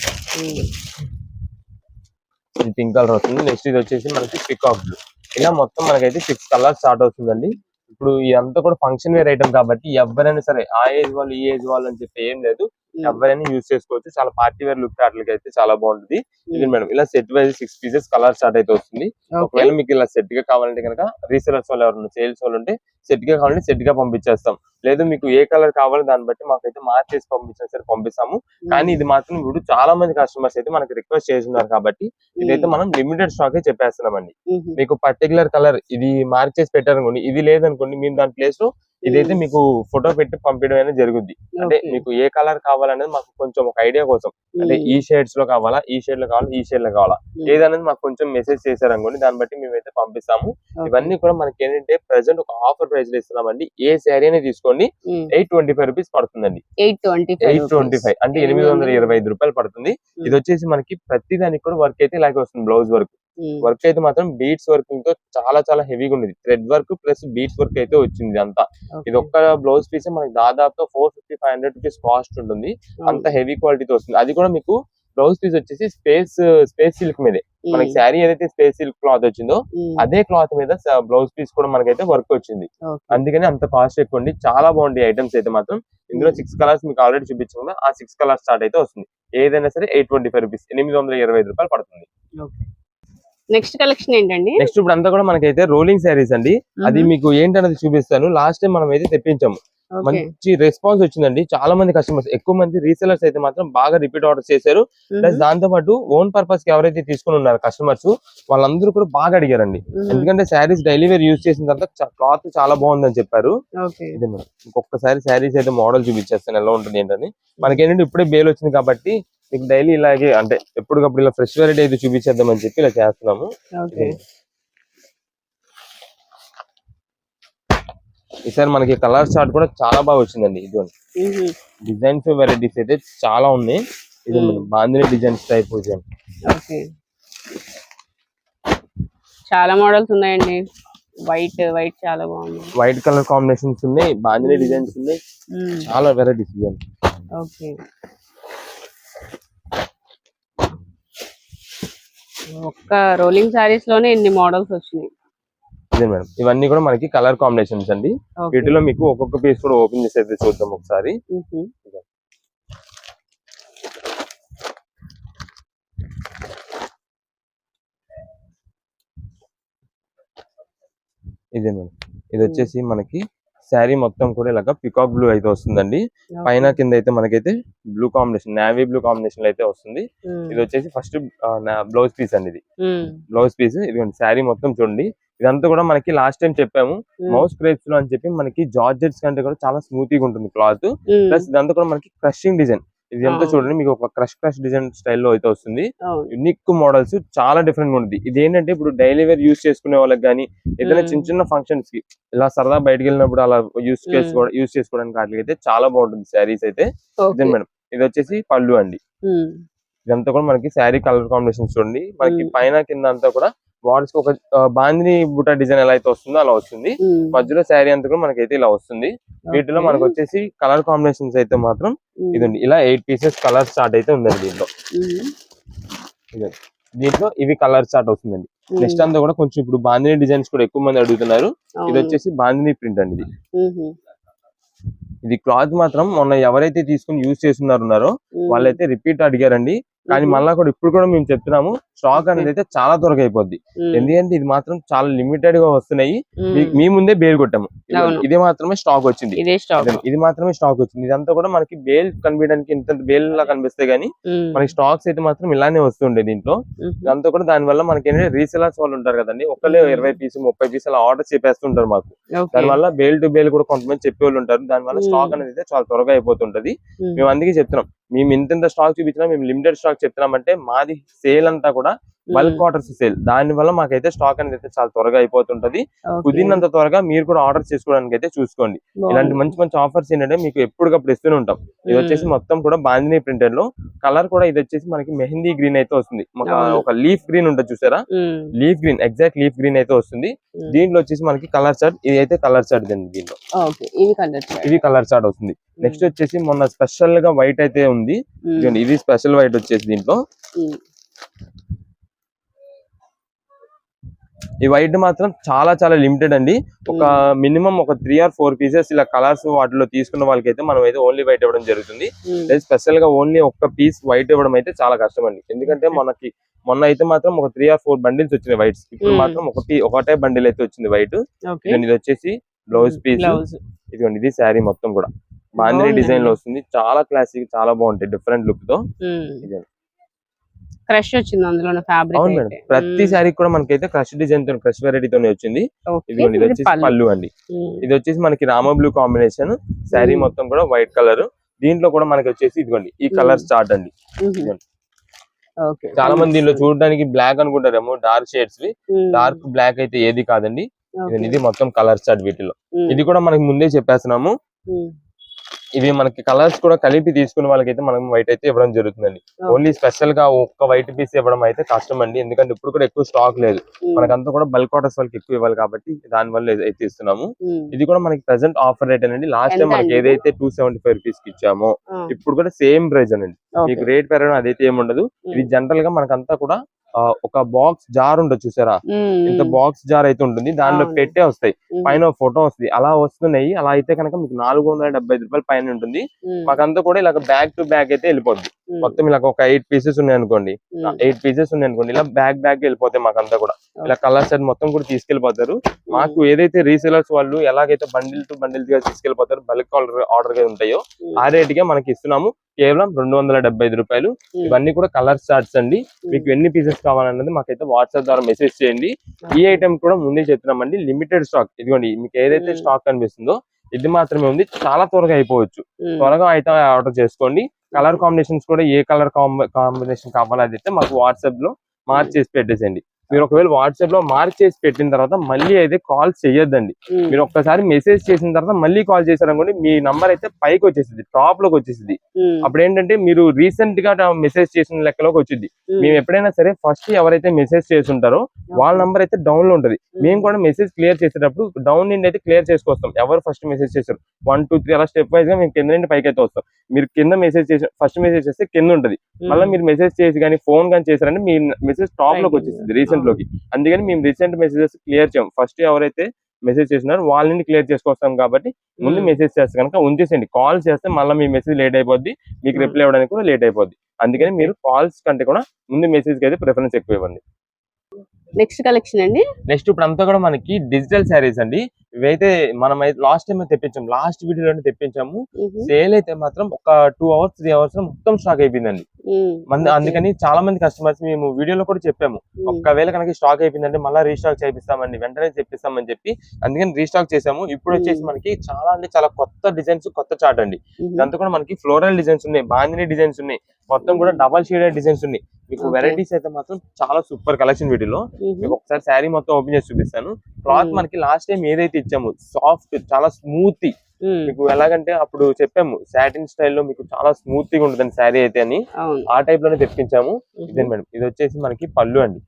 ఇది పింక్ కలర్ వస్తుంది. నెక్స్ట్ ఇది వచ్చేసి మనకి పికాక్ బ్లూ. ఇలా మొత్తం మనకైతే 6 కలర్స్ స్టార్ట్ అవుతుందండి. ఇప్పుడు ఇదంతా కూడా ఫంక్షన్ వేర్ ఐటమ్ కాబట్టి ఎవరైనా సరే, ఆ ఏజ్ వాళ్ళు ఈ ఏజ్ వాళ్ళు అని చెప్పి ఏం లేదు, ఎవరైనా యూజ్ చేసుకోవచ్చు. చాలా పార్టీ వేర్ లుక్ వాటికి అయితే చాలా బాగుంటుంది. ఇది మేడం ఇలా set wise 6 pieces colour start అయితే వస్తుంది. ఒకవేళ మీకు ఇలా సెట్ గా కావాలంటే కనుక రీసెలర్స్ వాళ్ళు ఎవరైనా సేల్స్ వాళ్ళు ఉంటే సెట్ గా కావాలంటే సెట్ గా పంపించేస్తాం. లేదు మీకు ఏ కలర్ కావాలో దాన్ని బట్టి మాకైతే మార్చేసి పంపించినా సరే పంపిస్తాము. కానీ ఇది మాత్రం ఇప్పుడు చాలా మంది కస్టమర్స్ అయితే మనకి రిక్వెస్ట్ చేస్తున్నారు కాబట్టి ఇదైతే మనం లిమిటెడ్ స్టాక్ చెప్పేస్తున్నామండి. మీకు పర్టికులర్ కలర్ ఇది మార్చేసి పెట్టారనుకోండి, ఇది లేదనుకోండి, మీరు దాని ప్లేస్ లో ఇదైతే మీకు ఫోటో పెట్టి పంపించడం అనేది జరుగుద్ది. అంటే మీకు ఏ కలర్ కావాలనేది మాకు కొంచెం ఒక ఐడియా కోసం, అంటే ఈ షేడ్స్ లో కావాలా, ఈ షేడ్ లో కావాలా, ఈ షేడ్ లో కావాలా, ఏదనేది మాకు కొంచెం మెసేజ్ చేశారనుకోండి, దాన్ని బట్టి మేమైతే పంపిస్తాము. ఇవన్నీ కూడా మనకి ఏంటంటే ప్రెసెంట్ ఒక ఆఫర్ ప్రైస్ లో ఇస్తున్నామండి. ఏ శారీ అనేది తీసుకోండి 825 రూపీస్ పడుతుందండి. 825 అంటే 825 రూపాయలు పడుతుంది. ఇది వచ్చేసి మనకి ప్రతి దానికి కూడా వర్క్ అయితే ఇలాగే వస్తుంది. బ్లౌజ్ వర్క్ అయితే మాత్రం బీట్స్ వర్కింగ్ తో చాలా చాలా హెవీగా ఉండేది. Thread work plus beads work అయితే వచ్చింది అంతా. ఇది ఒక్క బ్లౌజ్ పీస్ మనకి దాదాపు 450-500 రూపీస్ కాస్ట్ ఉంటుంది. అంత హెవీ క్వాలిటీతో వస్తుంది. అది కూడా మీకు బ్లౌజ్ పీస్ వచ్చేసి స్పేస్ సిల్క్ మీదే. మనకి శారీ ఏదైతే స్పేస్ సిల్క్ క్లాత్ వచ్చిందో అదే క్లాత్ మీద బ్లౌజ్ పీస్ కూడా మనకైతే వర్క్ వచ్చింది. అందుకని అంత కాస్ట్ ఎక్కువ అండి. చాలా బాగుంది ఐటమ్స్ అయితే మాత్రం. ఇందులో 6 కలర్స్ మీకు ఆల్రెడీ చూపించాం కదా, ఆ 6 కలర్స్ స్టార్ట్ అయితే వస్తుంది. ఏదైనా సరే 825 రూపీస్ 825 రూపాయలు పడుతుంది. నెక్స్ట్ కలెక్షన్ ఏంటండి? నెక్స్ట్ ఇప్పుడు అంతా కూడా మనకైతే రోలింగ్ శారీస్ అండి. అది మీకు ఏంటనేది చూపిస్తాను. లాస్ట్ టైం మనం అయితే తెప్పించాము, మంచి రెస్పాన్స్ వచ్చిందండి. చాలా మంది కస్టమర్స్, ఎక్కువ మంది రీసెలర్స్ అయితే మాత్రం బాగా రిపీట్ ఆర్డర్ చేశారు. ప్లస్ దాంతో పాటు ఓన్ పర్పస్ కి ఎవరైతే తీసుకుని ఉన్నారు కస్టమర్స్, వాళ్ళందరూ కూడా బాగా అడిగారండి. ఎందుకంటే శారీస్ డైలీ వేర్ యూజ్ చేసిన తర్వాత క్లాత్ చాలా బాగుందని చెప్పారు. ఇంకొకసారి శారీస్ అయితే మోడల్ చూపించేస్తాను ఎలా ఉంటుంది ఏంటని. మనకేంటంటే ఇప్పుడే బేల్ వచ్చింది కాబట్టి మీకు డైలీ ఇలాగే, అంటే ఎప్పటికప్పుడు ఇలా ఫ్రెష్ వెరైటీ అయితే చూపించేద్దాం అని చెప్పి ఇలా చేస్తున్నాము. ఈసారి మనకి కలర్ చార్ట్ కూడా చాలా బాగా వచ్చిందండి. ఇదిగోండి డిజైన్స్ వెరైటీస్ అయితే చాలా ఉన్నాయి. ఇది బాందిని డిజైన్స్ టైప్ వచ్చాను. ఓకే, చాలా మోడల్స్ ఉన్నాయండి. వైట్ చాలా బాగుంది. వైట్ కలర్ కాంబినేషన్స్ ఉన్నాయి, బాందిని డిజైన్స్ ఉన్నాయి, చాలా వెరైటీస్ ఇవ్వండి. ఓకే, ఒక్క రోలింగ్ సారీస్ లోనే ఎన్ని మోడల్స్ వచ్చినాయి. ఇదే మేడం, ఇవన్నీ కూడా మనకి కలర్ కాంబినేషన్స్ అండి. వీటిలో మీకు ఒక్కొక్క పీస్ కూడా ఓపెన్ చేసి అయితే చూద్దాం ఒకసారి. ఇదే మేడం, ఇది వచ్చేసి మనకి శారీ మొత్తం కూడా ఇలాగా పికాక్ బ్లూ అయితే వస్తుందండి. పైన కింద అయితే మనకైతే blue combination, navy blue combination అయితే వస్తుంది. ఇది వచ్చేసి ఫస్ట్ బ్లౌజ్ పీస్ అండి. ఇది బ్లౌజ్ పీస్. ఇదిగోండి శారీ మొత్తం చూడండి. ఇదంతా కూడా మనకి లాస్ట్ టైం చెప్పాము మౌస్ క్రేప్స్ లో అని చెప్పి, మనకి జార్జెట్స్ కంటే కూడా చాలా స్మూత్ గా ఉంటుంది క్లాత్. ప్లస్ ఇదంతా కూడా మనకి క్రషింగ్ డిజైన్. ఇది ఎంత చూడండి, మీకు ఒక క్రష్ డిజైన్ స్టైల్లో అయితే వస్తుంది. యూనిక్ మోడల్స్, చాలా డిఫరెంట్ గా ఉంటుంది. ఇది ఏంటంటే ఇప్పుడు డైలీ వేర్ యూస్ చేసుకునే వాళ్ళకి కానీ, ఏదైనా చిన్న చిన్న ఫంక్షన్స్ కి ఇలా సరదా బయటకు వెళ్ళినప్పుడు అలా యూస్ చేసుకోవడానికి వాటికి అయితే చాలా బాగుంటుంది శారీస్ అయితే. ఇదే మేడం, ఇది వచ్చేసి పళ్ళు అండి. ఇదంతా కూడా మనకి శారీ కలర్ కాంబినేషన్ చూడండి. మనకి పైన కింద అంతా కూడా బార్డర్స్ ఒక బాందిని బుటా డిజైన్ ఎలా అయితే వస్తుందో అలా వస్తుంది. మధ్యలో శారీ అంతా కూడా మనకైతే ఇలా వస్తుంది. వీటిలో మనకు వచ్చేసి కలర్ కాంబినేషన్స్ అయితే మాత్రం ఇదండి, ఇలా 8 పీసెస్ కలర్ చార్ట్ అయితే ఉందండి దీంట్లో. దీంట్లో ఇవి కలర్ చార్ట్ వస్తుందండి. నెక్స్ట్ అంతా కూడా కొంచెం ఇప్పుడు బాందిని డిజైన్స్ కూడా ఎక్కువ మంది అడుగుతున్నారు. ఇది వచ్చేసి బాందిని ప్రింట్ అండి. ఇది క్లాత్ మాత్రం మొన్న ఎవరైతే తీసుకుని యూజ్ చేస్తున్నారో వాళ్ళైతే రిపీట్ అడిగారండి. కానీ మళ్ళా కూడా ఇప్పుడు కూడా మేము చెప్తున్నాము, స్టాక్ అనేది అయితే చాలా త్వరగా అయిపోద్ది. ఎందుకంటే ఇది మాత్రం చాలా లిమిటెడ్ గా వస్తున్నాయి. మీ ముందే బేల్ కొట్టాము, ఇది మాత్రమే స్టాక్ వచ్చింది. ఇది మాత్రమే స్టాక్ వచ్చింది. ఇదంతా కూడా మనకి బేల్ కనిపించడానికి ఇంత బేల్ లా కనిపిస్తాయి, కానీ మనకి స్టాక్స్ అయితే మాత్రం ఇలానే వస్తుండే దీంట్లో. ఇదంతా కూడా దాని వల్ల మనకి ఏంటంటే రీసెలర్స్ వాళ్ళు ఉంటారు కదండి, ఒకళ్ళే 20 పీస్ 30 పీసులు ఆర్డర్ చెప్పేస్తుంటారు మాకు. దానివల్ల బేల్ టు బేల్ కూడా కొంతమంది చెప్పే వాళ్ళు ఉంటారు. దానివల్ల స్టాక్ అనేది అయితే చాలా త్వరగా అయిపోతుంటది. మేము అందుకే చెప్తున్నాం, మేము ఇంత స్టాక్ చూపించినా మేము లిమిటెడ్ స్టాక్ చెప్తున్నామంటే మాది సేల్ అంతా కూడా బల్క్ ఆర్డర్స్ సేల్. దాని వల్ల మాకైతే స్టాక్ అనేది అయితే చాలా త్వరగా అయిపోతుంటది. కుదిరినంత త్వరగా మీరు కూడా ఆర్డర్ చేసుకోవడానికి అయితే చూసుకోండి. ఇలాంటి మంచి మంచి ఆఫర్స్ ఏంటంటే మీకు ఎప్పటికప్పుడు ఇస్తూనే ఉంటాం. ఇది వచ్చేసి మొత్తం కూడా బాందిని ప్రింటెడ్ లో కలర్ కూడా ఇది వచ్చేసి మనకి మెహందీ గ్రీన్ అయితే వస్తుంది. ఒక లీఫ్ గ్రీన్ ఉంటుంది చూసారా, leaf green, exact leaf green అయితే వస్తుంది. దీంట్లో వచ్చేసి మనకి కలర్ చార్ట్, ఇది అయితే కలర్ చార్ట్ అండి. దీంట్లో ఇది కలర్ చార్ట్ వస్తుంది. నెక్స్ట్ వచ్చేసి మొన్న స్పెషల్ గా వైట్ అయితే ఉంది. ఇది స్పెషల్ వైట్ వచ్చేసి దీంట్లో ఈ వైట్ మాత్రం చాలా చాలా లిమిటెడ్ అండి. ఒక మినిమం ఒక 3 or 4 పీసెస్ ఇలా కలర్స్ వాటిలో తీసుకున్న వాళ్ళకైతే మనం అయితే ఓన్లీ వైట్ ఇవ్వడం జరుగుతుంది. స్పెషల్ గా ఓన్లీ ఒక్క పీస్ వైట్ ఇవ్వడం అయితే చాలా కష్టం అండి. ఎందుకంటే మొన్న అయితే మాత్రం ఒక 3 or 4 బండిల్స్ వచ్చినాయి వైట్స్. ఇప్పుడు మాత్రం ఒకటే బండిల్ అయితే వచ్చింది వైట్. ఇది వచ్చేసి బ్లౌజ్ పీస్. ఇదిగోండి, ఇది శారీ మొత్తం కూడా బాందిని డిజైన్ లో వస్తుంది. చాలా క్లాసిక్, చాలా బాగుంటాయి డిఫరెంట్ లుక్ తో. క్రష్ వచ్చింది అందులో ఫ్యాబ్రిక్. అవును మేడం, ప్రతి శారీ కూడా మనకైతే క్రష్ డిజైన్ తో, క్రష్ వెరైటీ తోనే వచ్చింది. ఇదిగోండి, ఇది వచ్చేసి పళ్ళు అండి. ఇది వచ్చేసి మనకి రామ బ్లూ కాంబినేషన్, శారీ మొత్తం కూడా వైట్ కలర్. దీంట్లో కూడా మనకి వచ్చేసి ఇదిగోండి ఈ కలర్ చార్ట్ అండి. చాలా మంది దీనిలో చూడడానికి బ్లాక్ అనుకుంటారేమో, డార్క్ షేడ్స్. డార్క్ బ్లాక్ అయితే ఏది కాదండి. ఇది మొత్తం కలర్ చార్ట్ వీటిలో. ఇది కూడా మనకి ముందే చెప్పేస్తున్నాము, ఇవి మనకి కలర్స్ కూడా కలిపి తీసుకునే వాళ్ళకైతే మనం వైట్ అయితే ఇవ్వడం జరుగుతుందండి. ఓన్లీ స్పెషల్ గా ఒక్క వైట్ పీస్ ఇవ్వడం అయితే కష్టం అండి. ఎందుకంటే ఇప్పుడు కూడా ఎక్కువ స్టాక్ లేదు, మనకంతా కూడా బల్క్ ఆర్డర్స్ వాళ్ళకి ఎక్కువ ఇవ్వాలి కాబట్టి దాని వల్ల అయితే ఇస్తున్నాము. ఇది కూడా మనకి ప్రెసెంట్ ఆఫర్ రేట్ అండి. లాస్ట్ టైం మనకి ఏదైతే 275 రూపీస్ కి ఇచ్చామో ఇప్పుడు కూడా సేమ్ ప్రైస్ అండి. మీకు రేట్ పెరగడం అదైతే ఏముండదు. ఇది జనరల్ గా మనకంతా కూడా ఒక బాక్స్ జార్ ఉంటుంది చూసారా, ఇంత బాక్స్ జార్ అయితే ఉంటుంది. దానిలో పెట్టే వస్తాయి, పైన ఫోటో వస్తుంది, అలా వస్తున్నాయి. అలా అయితే కనుక మీకు 475 రూపాయలు పైన ఉంటుంది. మాకంతా కూడా ఇలా బ్యాగ్ టు బ్యాగ్ అయితే వెళ్ళిపోద్ది. మొత్తం ఇలా ఒక 8 పీసెస్ ఉన్నాయి అనుకోండి, 8 పీసెస్ ఉన్నాయి అనుకోండి, ఇలా బ్యాగ్ వెళ్ళిపోతాయి. మాకంతా కూడా ఇలా కలర్ సెట్ మొత్తం కూడా తీసుకెళ్లిపోతారు. మాకు ఏదైతే రీసేలర్స్ వాళ్ళు ఎలాగైతే బండిల్ టు బండిల్ గా తీసుకెళ్లిపోతారు, బల్క్ ఆర్డర్ గా ఉంటాయో ఆ రేట్ గా మనకి ఇస్తున్నాము. కేవలం 275 రూపాయలు. ఇవన్నీ కూడా కలర్ చార్ట్స్ అండి. మీకు ఎన్ని పీసెస్ కావాలన్నది మాకైతే వాట్సాప్ ద్వారా మెసేజ్ చేయండి. ఈ ఐటమ్ కూడా ముందే చెప్తున్నామండి, లిమిటెడ్ స్టాక్. ఇదిగోండి, మీకు ఏదైతే స్టాక్ కనిపిస్తుందో ఇది మాత్రమే ఉంది. చాలా త్వరగా అయిపోవచ్చు. త్వరగా అయితే ఆర్డర్ చేసుకోండి. కలర్ కాంబినేషన్స్ కూడా ఏ కలర్ కాంబినేషన్ కావాలో అయితే మాకు వాట్సాప్ లో మార్క్ చేసి పెట్టేసేయండి. మీరు ఒకవేళ వాట్సాప్ లో మార్క్ చేసి పెట్టిన తర్వాత మళ్ళీ అయితే కాల్ చేయొద్దండి. మీరు ఒక్కసారి మెసేజ్ చేసిన తర్వాత మళ్ళీ కాల్ చేశారనుకోండి, మీ నంబర్ అయితే పైకి వచ్చేసింది, టాప్ లోకి వచ్చేసింది. అప్పుడు ఏంటంటే మీరు రీసెంట్ గా మెసేజ్ చేసిన లెక్కలోకి వచ్చింది. మేము ఎప్పుడైనా సరే ఫస్ట్ ఎవరైతే మెసేజ్ చేస్తుంటారో వాళ్ళ నంబర్ అయితే డౌన్ లో ఉంటది. మేము కూడా మెసేజ్ క్లియర్ చేసేటప్పుడు డౌన్ నుండి అయితే క్లియర్ చేసుకొస్తాం. ఎవరు ఫస్ట్ మెసేజ్ చేశారు 1 2 3 అలా స్టెప్ వైజ్ గా మేము కింద నుండి పైకి అయితే వస్తాం. మీరు కింద మెసేజ్ చేసి ఫస్ట్ మెసేజ్ చేస్తే కింద ఉంటది. మళ్ళీ మీరు మెసేజ్ చేసి కానీ ఫోన్ కానీ చేశారంటే మీ మెసేజ్ టాప్ లోకి వచ్చేసింది రీసెంట్ లోకి. అందుకని మేము రీసెంట్ మెసేజెస్ క్లియర్ చేయం. ఫస్ట్ ఎవరైతే మెసేజ్ చేసినారో వాళ్ళ నుండి క్లియర్ చేసుకొస్తాం కాబట్టి ముందు మెసేజ్ చేస్తే కనుక ఉంచేసేయండి. కాల్ చేస్తే మళ్ళీ మీ మెసేజ్ లేట్ అయిపోద్ది, మీకు రిప్లై ఇవ్వడానికి కూడా లేట్ అయిపోద్ది. అందుకని మీరు కాల్స్ కంటే కూడా ముందు మెసేజ్ కి అయితే ప్రిఫరెన్స్ ఎక్కువ ఇవ్వండి. నెక్స్ట్ కలెక్షన్ అండి. నెక్స్ట్ ఇప్పుడు అంతా కూడా మనకి డిజిటల్ శారీస్ అండి. ఇవైతే మనం లాస్ట్ టైం తెప్పించాము, లాస్ట్ వీడియోలోనే తెప్పించాము. సేల్ అయితే మాత్రం ఒక 2 hours 3 hours లో మొత్తం స్టాక్ అయిపోయిందండి. అందుకని చాలా మంది కస్టమర్స్ మేము వీడియోలో కూడా చెప్పాము, ఒకవేళ కనుక స్టాక్ అయిపోయిందంటే మళ్ళీ రీస్టాక్ చేపిస్తామండి, వెంటనే తెప్పిస్తామని చెప్పి. అందుకని రీస్టాక్ చేసాము. ఇప్పుడు వచ్చేసి మనకి చాలా అంటే చాలా కొత్త డిజైన్స్, కొత్త చార్ట్ అండి. ఇదంతా కూడా మనకి ఫ్లోరల్ డిజైన్స్ ఉన్నాయి, బాందిని డిజైన్స్ ఉన్నాయి, మొత్తం కూడా డబల్ షేడెడ్ డిజైన్స్ ఉన్నాయి. మీకు వెరైటీస్ అయితే మాత్రం చాలా సూపర్ కలెక్షన్ వీటిలో. మీకు ఒకసారి శారీ మొత్తం ఓపెన్ చేసి చూపిస్తాను. క్లాత్ మనకి లాస్ట్ టైం ఏదైతే ఇచ్చాము సాఫ్ట్, చాలా స్మూత్. మీకు ఎలాగంటే అప్పుడు చెప్పాము సాటిన్ స్టైల్లో మీకు చాలా స్మూత్ గా ఉంటుంది శారీ అయితే అని, ఆ టైప్ లోనే తెప్పించాము. ఇదే మేడం, ఇది వచ్చేసి మనకి పళ్ళు అండి.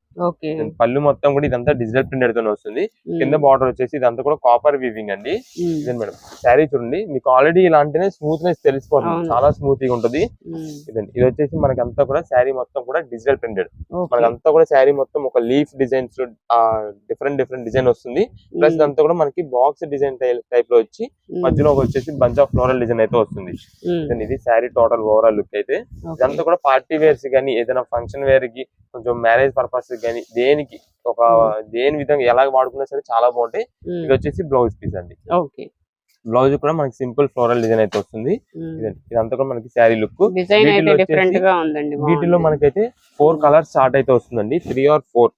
పళ్ళు మొత్తం కూడా ఇదంతా డిజిటల్ ప్రింటెడ్ తోనే వస్తుంది. కింద బార్డర్ వచ్చేసి ఇదంతా కూడా కాపర్ వీవింగ్ అండి. ఇదే మేడం శారీ చూడండి, మీకు ఆల్రెడీ ఇలాంటినే స్మూత్నెస్ తెలిసిపోతుంది, చాలా స్మూత్ గా ఉంటుంది. ఇదండి, ఇది వచ్చేసి మనకి అంతా కూడా శారీ మొత్తం కూడా డిజిటల్ ప్రింటెడ్. మనకంతా కూడా శారీ మొత్తం ఒక లీఫ్ డిజైన్స్, డిఫరెంట్ డిజైన్ వస్తుంది. ప్లస్ ఇదంతా కూడా మనకి బాక్స్ డిజైన్ టైప్ లో వచ్చి మధ్యలో వచ్చేసి బంచ్ ఆఫ్ ఫ్లోరల్ డిజైన్ అయితే వస్తుంది. ఇది శారీ టోటల్ ఓవరాల్ లుక్ అయితే. ఇదంతా కూడా పార్టీ వేర్స్ కానీ ఏదైనా ఫంక్షన్ వేర్ కి, కొంచెం మ్యారేజ్ పర్పస్ కానీ, దేనికి దేని విధంగా ఎలా వాడుకున్నా సరే చాలా బాగుంటాయి. ఇది వచ్చేసి బ్లౌజ్ పీస్ అండి. బ్లౌజ్ కూడా మనకి సింపుల్ ఫ్లోరల్ డిజైన్ అయితే వస్తుంది. ఇదంతా కూడా మనకి శారీ లుక్. వీటిలో మనకైతే 4 కలర్స్ స్టార్ట్ అయితే వస్తుందండి, 3 or 4.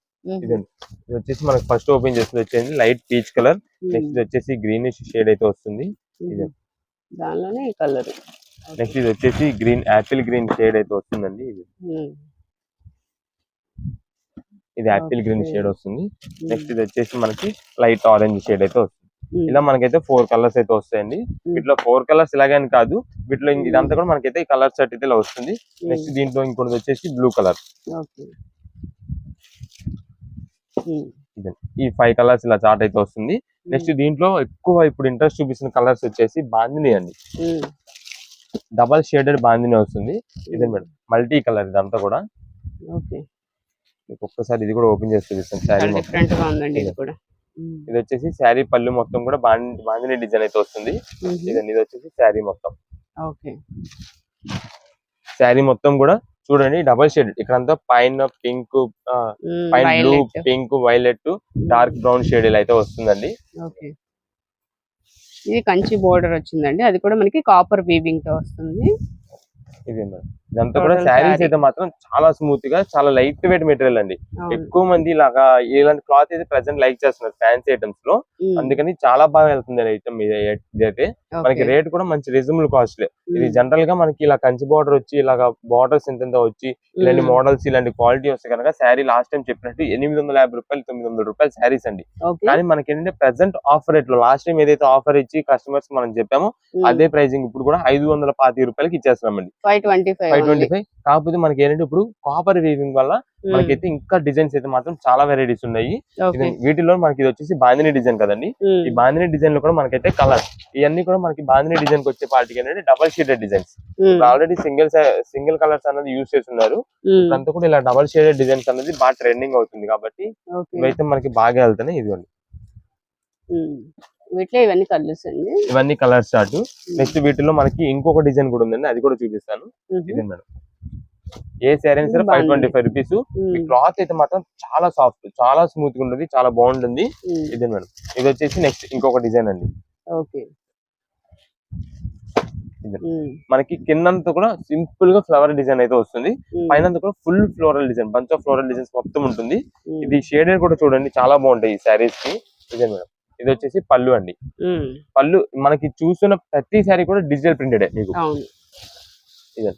ఇదండి, ఇది వచ్చేసి మనకి ఫస్ట్ ఓపెన్ చేసి వచ్చేది లైట్ పీచ్ కలర్. నెక్స్ట్ వచ్చేసి గ్రీనిష్ షేడ్ అయితే వస్తుంది. దానిలోనే ఈ కలర్. నెక్స్ట్ ఇది వచ్చేసి గ్రీన్, యాపిల్ గ్రీన్ షేడ్ అయితే వస్తుందండి. ఇది యాపిల్ గ్రీన్ షేడ్ వస్తుంది. నెక్స్ట్ ఇది వచ్చేసి మనకి లైట్ ఆరెంజ్ షేడ్ అయితే వస్తుంది. ఇలా మనకైతే 4 కలర్స్ అయితే వస్తాయండి. వీటిలో 4 కలర్స్ ఇలాగని కాదు, వీటిలో ఇదంతా కూడా మనకైతే కలర్ సెట్ అయితే ఇలా వస్తుంది. నెక్స్ట్ దీంట్లో ఇంకోటి వచ్చేసి బ్లూ కలర్. ఈ 5 కలర్స్ ఇలా చార్ట్ అయితే వస్తుంది. నెక్స్ట్ దీంట్లో ఎక్కువ ఇప్పుడు ఇంట్రెస్ట్ చూపిస్తున్న కలర్స్ వచ్చేసి బాందిని అండి, డబల్ షేడెడ్ బాందిని వస్తుంది. ఇదే మేడం మల్టీ కలర్ ఇదంతా కూడా. ఒక్కసారి ఇది కూడా ఓపెన్ చేసి చూపిస్తాను. శారీ ఇది వచ్చేసి శారీ పళ్ళు మొత్తం కూడా బాందిని డిజైన్ అయితే వస్తుంది. ఇది వచ్చేసి శారీ మొత్తం. శారీ మొత్తం కూడా చూడండి డబల్ షేడ్, ఇక్కడంతా పైన పింక్, పైన blue, pink, violet, dark brown shade ఇలా అయితే వస్తుందండి. ఇది కంచి బోర్డర్ వచ్చిందండి, అది కూడా మనకి కాపర్ వీవింగ్ తో వస్తుంది. ఇది ఇదంతా కూడా శారీస్ అయితే మాత్రం చాలా స్మూత్ గా, చాలా లైట్ వెయిట్ మెటీరియల్ అండి. ఎక్కువ మంది ఇలాగా ఇలాంటి క్లాత్ అయితే ప్రెసెంట్ లైక్ చేస్తున్నారు ఫ్యాన్సీ ఐటమ్స్ లో. అందుకని చాలా బాగా వెళ్తుంది ఐటమ్ ఇదైతే. మనకి రేట్ కూడా మంచి రీజనబుల్ కాస్ట్ లే. ఇది జనరల్ గా మనకి ఇలా కంచి బార్డర్ వచ్చి ఇలాగా బార్డర్స్ ఎంత వచ్చి ఇలాంటి మోడల్స్ ఇలాంటి క్వాలిటీ వస్తే కనుక శారీ లాస్ట్ టైం చెప్పినట్టు 850 రూపాయలు 900 రూపాయలు శారీస్ అండి. కానీ మనకి ఏంటంటే ప్రెసెంట్ ఆఫర్ రేట్ లో లాస్ట్ టైం ఏదైతే ఆఫర్ ఇచ్చి కస్టమర్స్ మనం చెప్పామో అదే ప్రైజింగ్ ఇప్పుడు కూడా 525 రూపాయలకి ఇచ్చేస్తున్నామండి, 525. కాకపోతే మనకి ఏంటంటే ఇప్పుడు కాపర్ వీవింగ్ వల్ల మనకైతే ఇంకా డిజైన్స్ అయితే మాత్రం చాలా వెరైటీస్ ఉన్నాయి. వీటిలో మనకి ఇది వచ్చేసి బాందిని డిజైన్ కదండి. ఈ బాందిని డిజైన్ లో కూడా మనకైతే కలర్ ఇవన్నీ కూడా మనకి బాందిని డిజైన్ కి వచ్చే పార్టీకి ఏంటంటే double shaded designs. Already single colours అనేది యూజ్ చేస్తున్నారు, ఇప్పుడంతా కూడా ఇలా డబల్ షేడెడ్ డిజైన్స్ అనేది బాగా ట్రెండింగ్ అవుతుంది కాబట్టి ఇవైతే మనకి బాగా వెళ్తున్నాయి. ఇదిగోండి ఇవన్నీ కలర్ స్టార్ట్. నెక్స్ట్ వీటిలో మనకి ఇంకొక డిజైన్ కూడా ఉందండి, అది కూడా చూపిస్తాను. ఇది మేడం ఏ శారీ అయినా సరే 525 రూపీస్. ఈ క్లాత్ అయితే మాత్రం చాలా సాఫ్ట్, చాలా స్మూత్ గా ఉంటుంది, చాలా బాగుంటుంది. ఇది మేడం, ఇది వచ్చేసి నెక్స్ట్ ఇంకొక డిజైన్ అండి. మనకి కిందంతా కూడా సింపుల్ గా ఫ్లవర్ డిజైన్ అయితే వస్తుంది, పైన కూడా full floral design, bunch of floral designs మొత్తం ఉంటుంది. ఇది షేడెడ్ కూడా చూడండి చాలా బాగుంటాయి ఈ శారీస్ కి. ఇదే మేడం, ఇది వచ్చేసి పళ్ళు అండి. పళ్ళు మనకి చూస్తున్న ప్రతి శారీ కూడా డిజిటల్ ప్రింటెడ్ మీకు. ఇదే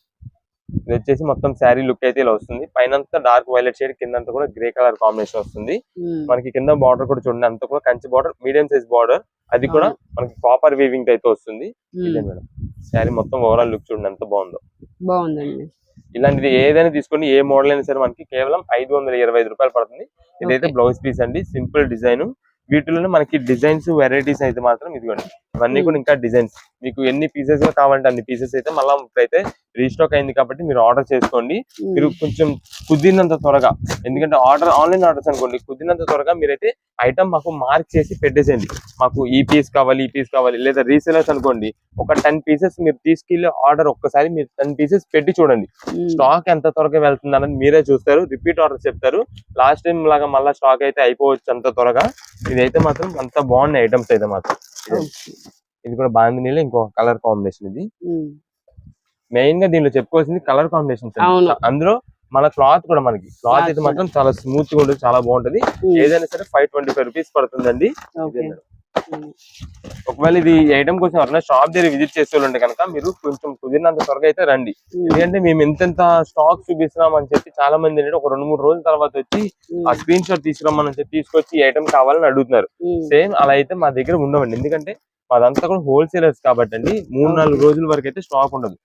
ఇది వచ్చేసి మొత్తం శారీ లుక్ అయితే ఇలా వస్తుంది. పైన డార్క్ వైలెట్ షేడ్, కింద కూడా గ్రే కలర్ కాంబినేషన్ వస్తుంది. మనకి కింద బార్డర్ కూడా చూడండి, అంతా కూడా Kanchi border, medium size border, అది కూడా మనకి కాపర్ వీవింగ్ అయితే వస్తుంది. ఇదే మేడం శారీ మొత్తం ఓవరాల్ లుక్ చూడండి ఎంత బాగుందో. బాగుందండి. ఇలాంటిది ఏదైనా తీసుకోండి, ఏ మోడల్ అయినా సరే మనకి కేవలం 525 రూపాయలు పడుతుంది. ఇదైతే బ్లౌజ్ పీస్ అండి, సింపుల్ డిజైన్. వీటిలోనే మనకి డిజైన్స్ వెరైటీస్ అయితే మాత్రం ఇదిగోండి, ఇవన్నీ కూడా ఇంకా డిజైన్స్. మీకు ఎన్ని పీసెస్ కావాలంటే అన్ని పీసెస్ అయితే మళ్ళీ ఇప్పుడైతే రీస్టాక్ అయింది కాబట్టి మీరు ఆర్డర్ చేసుకోండి. మీరు కొంచెం కుదిరినంత త్వరగా, ఎందుకంటే ఆన్లైన్ ఆర్డర్స్ అనుకోండి, కుదిరినంత త్వరగా మీరైతే ఐటమ్ మాకు మార్క్ చేసి పెట్టేసేయండి. మాకు ఈ పీస్ కావాలి, ఈ పీస్ కావాలి. లేదా రీసేలర్స్ అనుకోండి, ఒక 10 పీసెస్ మీరు తీసుకెళ్లి ఆర్డర్ ఒక్కసారి మీరు 10 పీసెస్ పెట్టి చూడండి, స్టాక్ ఎంత త్వరగా వెళ్తుంది అనేది మీరే చూస్తారు. రిపీట్ ఆర్డర్ చెప్తారు. లాస్ట్ టైం లాగా మళ్ళీ స్టాక్ అయితే అయిపోవచ్చు అంత త్వరగా. ఇదైతే మాత్రం అంత బాగున్నాయి ఐటమ్స్ అయితే మాత్రం. ఇది కూడా బాందినీలో ఇంకో కలర్ కాంబినేషన్. ఇది మెయిన్ గా దీనిలో చెప్పుకోవాల్సింది కలర్ కాంబినేషన్స్. అందులో మన క్లాత్ కూడా, మనకి క్లాత్ అయితే మాత్రం చాలా స్మూత్ గా ఉంటుంది, చాలా బాగుంటది. ఏదైనా సరే 525 రూపీస్ పడుతుందండి. ఒకవేళ ఇది ఐటమ్ కోసం ఎవరైనా షాప్ దగ్గర విజిట్ చేసే వాళ్ళు ఉంటే కనుక మీరు కొంచెం కుదిరినంత త్వరగా అయితే రండి. ఎందుకంటే మేము ఎంతెంత స్టాక్ చూపిస్తున్నాం అని చెప్పి చాలా మంది ఒక 2-3 రోజుల తర్వాత వచ్చి ఆ స్క్రీన్ షాట్ తీసుకురమ్మని చెప్పి తీసుకొచ్చి ఈ ఐటమ్ కావాలని అడుగుతున్నారు. సేమ్ అలా అయితే మా దగ్గర ఉండవండి, ఎందుకంటే మాదంతా కూడా హోల్సేలర్స్ కాబట్టి అండి. 3-4 రోజుల వరకు అయితే స్టాక్ ఉండదు.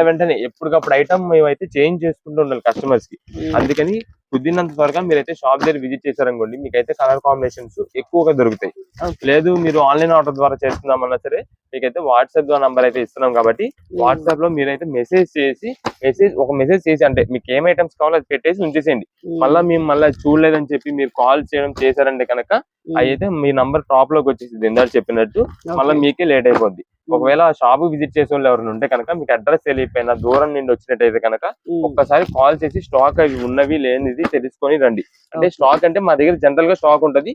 వెంటనే ఎప్పటికప్పుడు ఐటమ్ మేమైతే చేంజ్ చేసుకుంటూ ఉండాలి కస్టమర్స్ కి. అందుకని కుదిరినంత త్వరగా మీరైతే షాప్ దగ్గర విజిట్ చేశారనుకోండి, మీకైతే కలర్ కాంబినేషన్స్ ఎక్కువగా దొరుకుతాయి. లేదు మీరు ఆన్లైన్ ఆర్డర్ ద్వారా చేస్తున్నామన్నా సరే, మీకైతే వాట్సాప్ ద్వారా నంబర్ అయితే ఇస్తున్నాం కాబట్టి వాట్సాప్ లో మీరైతే మెసేజ్ చేసి అంటే మీకు ఏం ఐటమ్స్ కావాలో అది పెట్టేసి ఉంచేసేయండి. మేము మళ్ళీ చూడలేదని చెప్పి మీరు కాల్ చేయడం చేశారంటే కనుక అయితే మీ నంబర్ టాప్ లోకి వచ్చేసింది ఇందాక చెప్పినట్టు, మళ్ళీ మీకే లేట్ అయిపోద్ది. ఒకవేళ షాప్ విజిట్ చేసే వాళ్ళు ఎవరైనా ఉంటే కనుక, మీకు అడ్రస్ తెలియకపోయినా దూరం నుండి వచ్చినట్టయితే కనుక ఒక్కసారి కాల్ చేసి స్టాక్ అవి ఉన్నవి లేనిది తెలుసుకొని రండి. అంటే స్టాక్ అంటే మా దగ్గర జనరల్ గా స్టాక్ ఉంటది.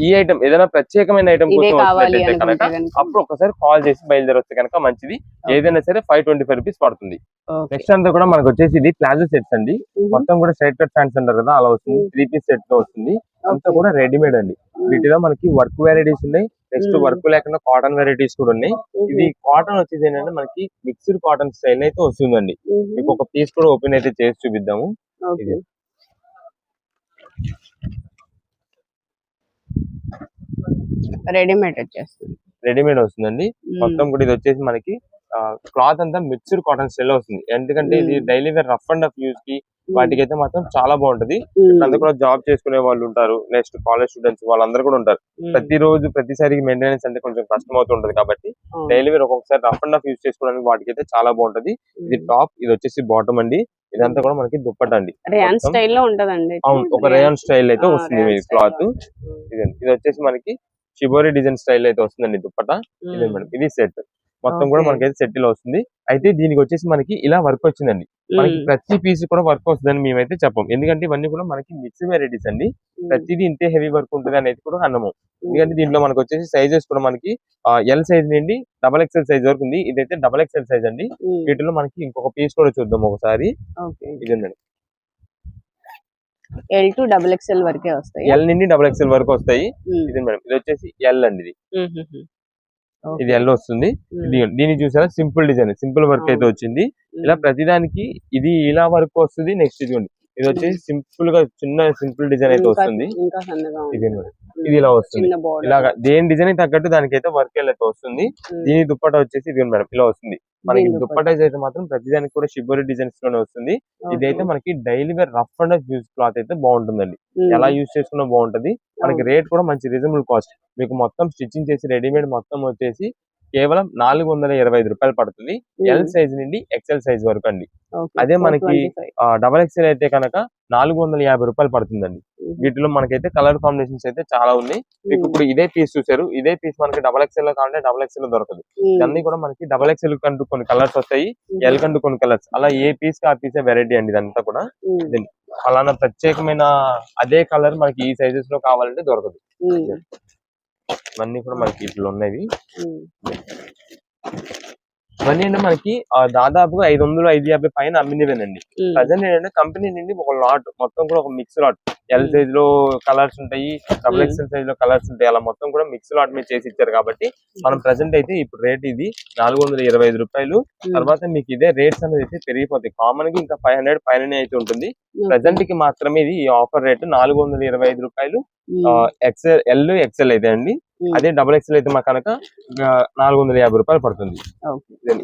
ఈ ఐటమ్ ఏదైనా ప్రత్యేకమైన ఐటమ్ కోసం వచ్చినట్టయితే కనుక అప్పుడు ఒకసారి కాల్ చేసి బయలుదేరొస్తే కనుక మంచిది. ఏదైనా సరే 525 రూపీస్ పడుతుంది. నెక్స్ట్ అంతా కూడా మనకు వచ్చేసి ఇది ప్లాజో సెట్స్ అండి. మొత్తం కూడా స్ట్రైట్ కట్ ప్యాంట్స్ అంటారు కదా, అలా వస్తుంది. 3 పీస్ సెట్ తో వస్తుంది. అంతా కూడా రెడీమేడ్ అండి. వీటిలో మనకి వర్క్ వెరైటీస్ ఉన్నాయి, నెక్స్ట్ వర్క్ లేకుండా కాటన్ వెరైటీస్ కూడా ఉన్నాయి. ఇది కాటన్ వచ్చేది ఏంటంటే మనకి మిక్స్డ్ కాటన్ స్టైల్ అయితే వస్తుందండి. మీకు ఒక పీస్ కూడా ఓపెన్ అయితే చేసి చూపిద్దాము. ఇది రెడీమేడ్ వస్తుందండి. మొత్తం కూడా ఇది వచ్చేసి మనకి క్లాత్ అంతా మిక్స్డ్ కాటన్ స్టైల్ వస్తుంది. ఎందుకంటే ఇది daily wear rough and rough use కి వాటికి అయితే మాత్రం చాలా బాగుంటది. అందరూ కూడా జాబ్ చేసుకునే వాళ్ళు ఉంటారు, నెక్స్ట్ కాలేజ్ స్టూడెంట్స్ వాళ్ళందరూ కూడా ఉంటారు. ప్రతిసారి మెయింటెనెన్స్ అంటే కొంచెం కష్టం అవుతుంటది కాబట్టి డైలీ వేర్ ఒక్కొక్కసారి రఫ్ అండ్ రఫ్ యూజ్ చేసుకోవడానికి వాటికి అయితే చాలా బాగుంటది. ఇది టాప్, ఇది వచ్చేసి బాటమ్ అండి. ఇదంతా కూడా మనకి దుప్పట అండి. అవును, ఒక రేయాన్ స్టైల్ అయితే వస్తుంది క్లాత్. ఇది వచ్చేసి మనకి షిబోరి డిజైన్ స్టైల్ అయితే వస్తుందండి దుప్పట. ఇదే మేడం, ఇది సెట్ మొత్తం కూడా మనకైతే సెట్ లో వస్తుంది. అయితే దీనికి వచ్చేసి మనకి ఇలా వర్క్ వచ్చిందండి. మనకి ప్రతి పీస్ కూడా వర్క్ వస్తుందని మేమైతే చెప్పం, ఎందుకంటే ఇవన్నీ కూడా మనకి మిక్స్ వెరైటీస్ అండి. ప్రతిదీ ఇంతే హెవీ వర్క్ ఉంటుంది అనేది కూడా అన్నము. ఎందుకంటే దీంట్లో మనకు వచ్చేసి సైజెస్ కూడా మనకి ఎల్ సైజ్ నుండి XXL సైజ్ వరకు ఉంది. ఇదైతే XXL సైజ్ అండి. వీటిలో మనకి ఇంకొక పీస్ కూడా చూద్దాం ఒకసారి. ఇదండి, L to XXL వరకే వస్తాయి. ఎల్ నుండి XXL వరకు వస్తాయి. ఇది మేడం, ఇది వచ్చేసి ఎల్ అండి. ఇది ఎల్ వస్తుంది. దీన్ని చూసారా, సింపుల్ డిజైన్, సింపుల్ వర్క్ అయితే వచ్చింది. ఇలా ప్రతిదానికి ఇది ఇలా వర్క్ వస్తుంది. నెక్స్ట్ ఇది వచ్చేసి సింపుల్ గా చిన్న సింపుల్ డిజైన్ అయితే వస్తుంది. ఇది ఇలా వస్తుంది. ఇలాగా దేని డిజైన్ తగ్గట్టు దానికైతే వర్క్ అయితే వస్తుంది. దీని దుప్పట వచ్చేసి ఇది మేడం ఇలా వస్తుంది. మనకి దుప్పటైజ్ అయితే మాత్రం ప్రతిదానికి కూడా షిబోరి డిజైన్స్ లోనే వస్తుంది. ఇదైతే మనకి daily wear rough and use cloth అయితే బాగుంటుందండి. ఎలా యూజ్ చేసుకున్నా బాగుంటది. మనకి రేట్ కూడా మంచి రీజనబుల్ కాస్ట్. మీకు మొత్తం స్టిచ్చింగ్ చేసి రెడీమేడ్ మొత్తం వచ్చేసి కేవలం 425 రూపాయలు పడుతుంది. ఎల్ సైజ్ నుండి XL సైజ్ వరకు అండి. అదే మనకి XXL అయితే కనుక 450 రూపాయలు పడుతుందండి. వీటిలో మనకైతే కలర్ కాంబినేషన్స్ అయితే చాలా ఉన్నాయి. మీకు ఇప్పుడు ఇదే పీస్ చూసారు, ఇదే పీస్ మనకి XXL లో కావాలంటే XXL లో దొరకదు. ఇవన్నీ కూడా మనకి XXL కంటూ కొన్ని కలర్స్ వస్తాయి, ఎల్ కంటూ కొన్ని కలర్స్, అలా ఏ పీస్ కి ఆ పీసే వెరైటీ అండి. ఇదంతా కూడా అలానా ప్రత్యేకమైన అదే కలర్ మనకి ఈ సైజెస్ లో కావాలంటే దొరకదు. ఇవన్నీ కూడా మనకి ఇట్లా ఉన్నవి. ఇవన్నీ అంటే మనకి దాదాపుగా 500-550 పైన అమ్మినవేనండి. ప్రజెంట్ ఏంటంటే కంపెనీ నుండి ఒక లాట్ మొత్తం కూడా ఒక మిక్స్ లాట్ ఎల్ సైజ్ లో కలర్స్ ఉంటాయి, డబుల్ ఎక్స్ఎల్ సైజ్ లో కలర్స్ ఉంటాయి, అలా మొత్తం కూడా మిక్స్ లాట్ మీద చేసి ఇచ్చారు కాబట్టి మనం ప్రెసెంట్ అయితే ఇప్పుడు రేట్ ఇది 425 రూపాయలు. తర్వాత మీకు ఇదే రేట్స్ అనేది అయితే పెరిగిపోతాయి. కామన్ గా ఇంకా 500 పైన అయితే ఉంటుంది. ప్రెసెంట్ కి మాత్రమే ఇది ఈ ఆఫర్ రేట్ 425 రూపాయలు. ఎక్స్ఎల్ ఎల్ ఎక్స్ఎల్ అయితే అండి, అదే డబుల్ ఎక్స్ఎల్ అయితే మాకు కనుక 450 రూపాయలు పడుతుంది.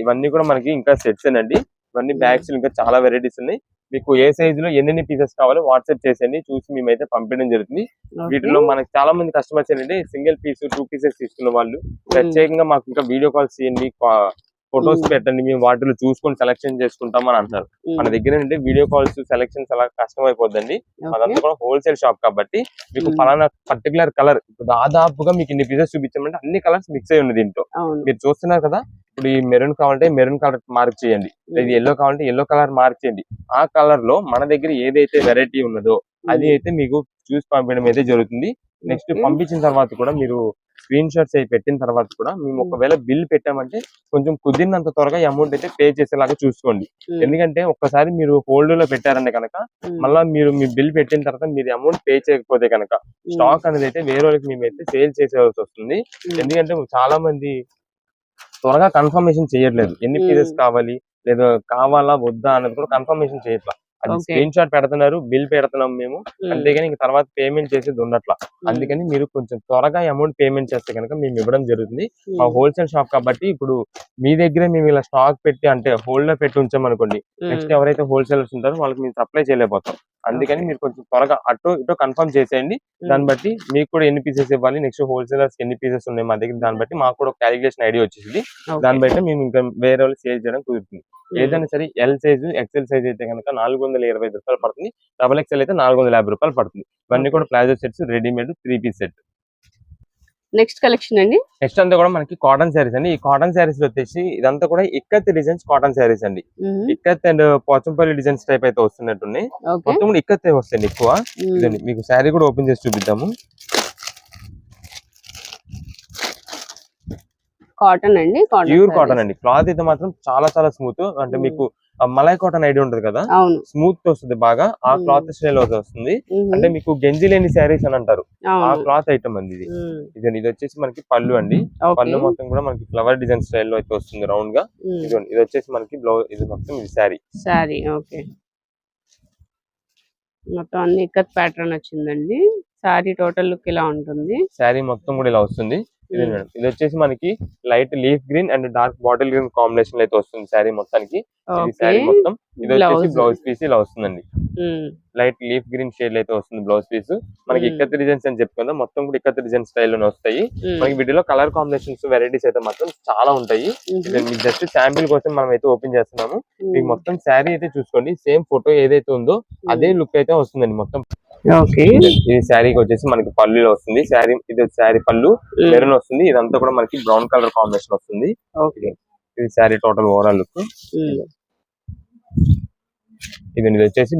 ఇవన్నీ కూడా మనకి ఇంకా సెట్స్ అండి. ఇవన్నీ బ్యాగ్స్ ఇంకా చాలా వెరైటీస్ ఉన్నాయి. మీకు ఏ సైజ్ లో ఎన్ని పీసెస్ కావాలో వాట్సాప్ చేసేయండి, చూసి మేమైతే పంపించడం జరుగుతుంది. వీటిలో మనకి చాలా మంది కస్టమర్స్ ఏంటంటే సింగిల్ పీస్ 2 పీసెస్ తీసుకున్న వాళ్ళు ప్రత్యేకంగా మాకు ఇంకా వీడియో కాల్స్ చేయండి, ఫొటోస్ పెట్టండి, మేము వాటిలో చూసుకొని సెలెక్షన్ చేసుకుంటాం అని అంటారు. మన దగ్గర ఏంటంటే వీడియో కాల్స్ సెలెక్షన్స్ అలా కష్టం అయిపోద్దండి. అదంతా కూడా హోల్సేల్ షాప్ కాబట్టి మీకు ఫలానా పర్టికులర్ కలర్ దాదాపుగా మీకు ఇన్ని పీసెస్ చూపించామంటే అన్ని కలర్స్ మిక్స్ అయి ఉంది దీంట్లో. మీరు చూస్తున్నారు కదా, ఇప్పుడు ఈ మెరూన్ కావాలంటే మెరూన్ కలర్ మార్క్ చేయండి, ఇది ఎల్లో కావాలంటే ఎల్లో కలర్ మార్క్ చేయండి. ఆ కలర్ లో మన దగ్గర ఏదైతే వెరైటీ ఉన్నదో అది అయితే మీకు చూసి పంపించడం అయితే జరుగుతుంది. నెక్స్ట్ పంపించిన తర్వాత కూడా మీరు స్క్రీన్ షాట్స్ అయి పెట్టిన తర్వాత కూడా మేము ఒకవేళ బిల్ పెట్టామంటే కొంచెం కుదిరినంత త్వరగా అమౌంట్ అయితే పే చేసేలాగా చూసుకోండి. ఎందుకంటే ఒక్కసారి మీరు హోల్డ్ లో పెట్టారంటే కనుక మళ్ళీ మీరు మీ బిల్ పెట్టిన తర్వాత మీరు అమౌంట్ పే చేయకపోతే కనుక స్టాక్ అనేది అయితే వేరే వాళ్ళకి మేమైతే సేల్ చేసేవాల్సి వస్తుంది. ఎందుకంటే చాలా మంది త్వరగా కన్ఫర్మేషన్ చేయట్లేదు, ఎన్ని పీసెస్ కావాలి లేదా కావాలా వద్దా అనేది కూడా కన్ఫర్మేషన్ చేయట్లా. అది స్క్రీన్ షాట్ పెడుతున్నారు, బిల్ పెడుతున్నాం మేము, అంతేగాని ఇంక తర్వాత పేమెంట్ చేసేది ఉండట్లా. అందుకని మీరు కొంచెం త్వరగా అమౌంట్ పేమెంట్ చేస్తే కనుక మేము ఇవ్వడం జరుగుతుంది. మా హోల్సేల్ షాప్ కాబట్టి ఇప్పుడు మీ దగ్గరే మేము ఇలా స్టాక్ పెట్టి అంటే హోల్డ్ లో పెట్టి ఉంచామనుకోండి, నెక్స్ట్ ఎవరైతే హోల్సేలర్స్ ఉంటారో వాళ్ళకి మేము సప్లై చేయలేకపోతాం. అందుకని మీరు కొంచెం త్వరగా అటు ఇటు కన్ఫర్మ్ చేసేయండి. దాన్ని బట్టి మీకు కూడా ఎన్ని పీసెస్ ఇవ్వాలి, నెక్స్ట్ హోల్సేలర్స్ ఎన్ని పీసెస్ ఉన్నాయి మా దగ్గర, దాన్ని బట్టి మాకు కూడా క్యాలిక్యులేషన్ ఐడియా వచ్చేసింది. దాన్ని బట్టి మేము ఇంకా వేరే వాళ్ళు సేల్ చేయడం కుదురుతుంది. ఏదైనా సరే ఎల్ సైజు ఎక్సెల్ సైజ్ అయితే కనుక 425 రూపాయలు పడుతుంది, డబల్ ఎక్స్ఎల్ అయితే 450 రూపాయలు పడుతుంది. ఇవన్నీ కూడా palazzo sets, readymade 3 piece set. Next collection అండి, నెక్స్ట్ అంతా కూడా మనకి కాటన్ శారీస్ అండి. ఈ కాటన్ శారీస్ వచ్చేసి ఇదంతా కూడా ఇక్కత్ డిజైన్స్ కాటన్ శారీస్ అండి. Ikat and Pochampally designs type అయితే వస్తున్నట్టున్నాయి. మొత్తం కూడా ఇక్కత్ వస్తాయండి ఎక్కువ. ఇదండి మీకు శారీ కూడా ఓపెన్ చేసి చూపిద్దాము. కాటన్ అండి, ప్యూర్ కాటన్ అండి. క్లాత్ అయితే మాత్రం చాలా చాలా స్మూత్. అంటే మీకు మలై కాటన్ ఐడియా ఉంటది కదా, స్మూత్ వస్తుంది బాగా. ఆ క్లాత్ స్టైల్ వస్తుంది. అంటే మీకు గంజి లేని శారీస్ అని అంటారు, ఆ క్లాత్ ఐటమ్ అండి ఇది. ఇది వచ్చేసి మనకి పళ్ళు అండి. పళ్ళు మొత్తం కూడా మనకి ఫ్లవర్ డిజైన్ స్టైల్ లో అయితే వస్తుంది రౌండ్ గా. ఇది వచ్చేసి మనకి బ్లౌజ్, ఇది మొత్తం ఇది శారీ. ఓకే, మొత్తం అన్ని ఇక్కత్ ప్యాటర్న్ వచ్చిందండి. శారీ టోటల్ లుక్ ఇలా ఉంటుంది. శారీ మొత్తం కూడా ఇలా వస్తుంది. ఇది వచ్చేసి మనకి light leaf green and dark bottle green combination అయితే వస్తుంది శారీ మొత్తానికి. ఇది శారీ మొత్తం. ఇది వచ్చేసి బ్లౌజ్ పీస్ ఇలా వస్తుందండి. లైట్ లీఫ్ గ్రీన్ షేడ్ అయితే వస్తుంది బ్లౌజ్ పీస్. మనకి ఇక్కత్ డిజైన్స్ అని చెప్పుకుందాం, మొత్తం కూడా ఇక్కత్ డిజైన్ స్టైల్ లోనే వస్తాయి. మనకి వీటిలో కలర్ కాంబినేషన్స్ వెరైటీస్ అయితే మాత్రం చాలా ఉంటాయి. మీకు జస్ట్ శాంపిల్ కోసం మనం అయితే ఓపెన్ చేస్తున్నాము. మీకు మొత్తం శారీ అయితే చూసుకోండి, సేమ్ ఫోటో ఏదైతే ఉందో అదే లుక్ అయితే వస్తుందండి మొత్తం. ఈ శారీకి వచ్చేసి మనకి పళ్ళు వస్తుంది. శారీ ఇది శారీ పళ్ళు మెరూన్ వస్తుంది. ఇదంతా కూడా మనకి బ్రౌన్ కలర్ కాంబినేషన్ వస్తుంది. ఇది శారీ టోటల్ ఓవరాల్ లుక్. ఇది వచ్చేసి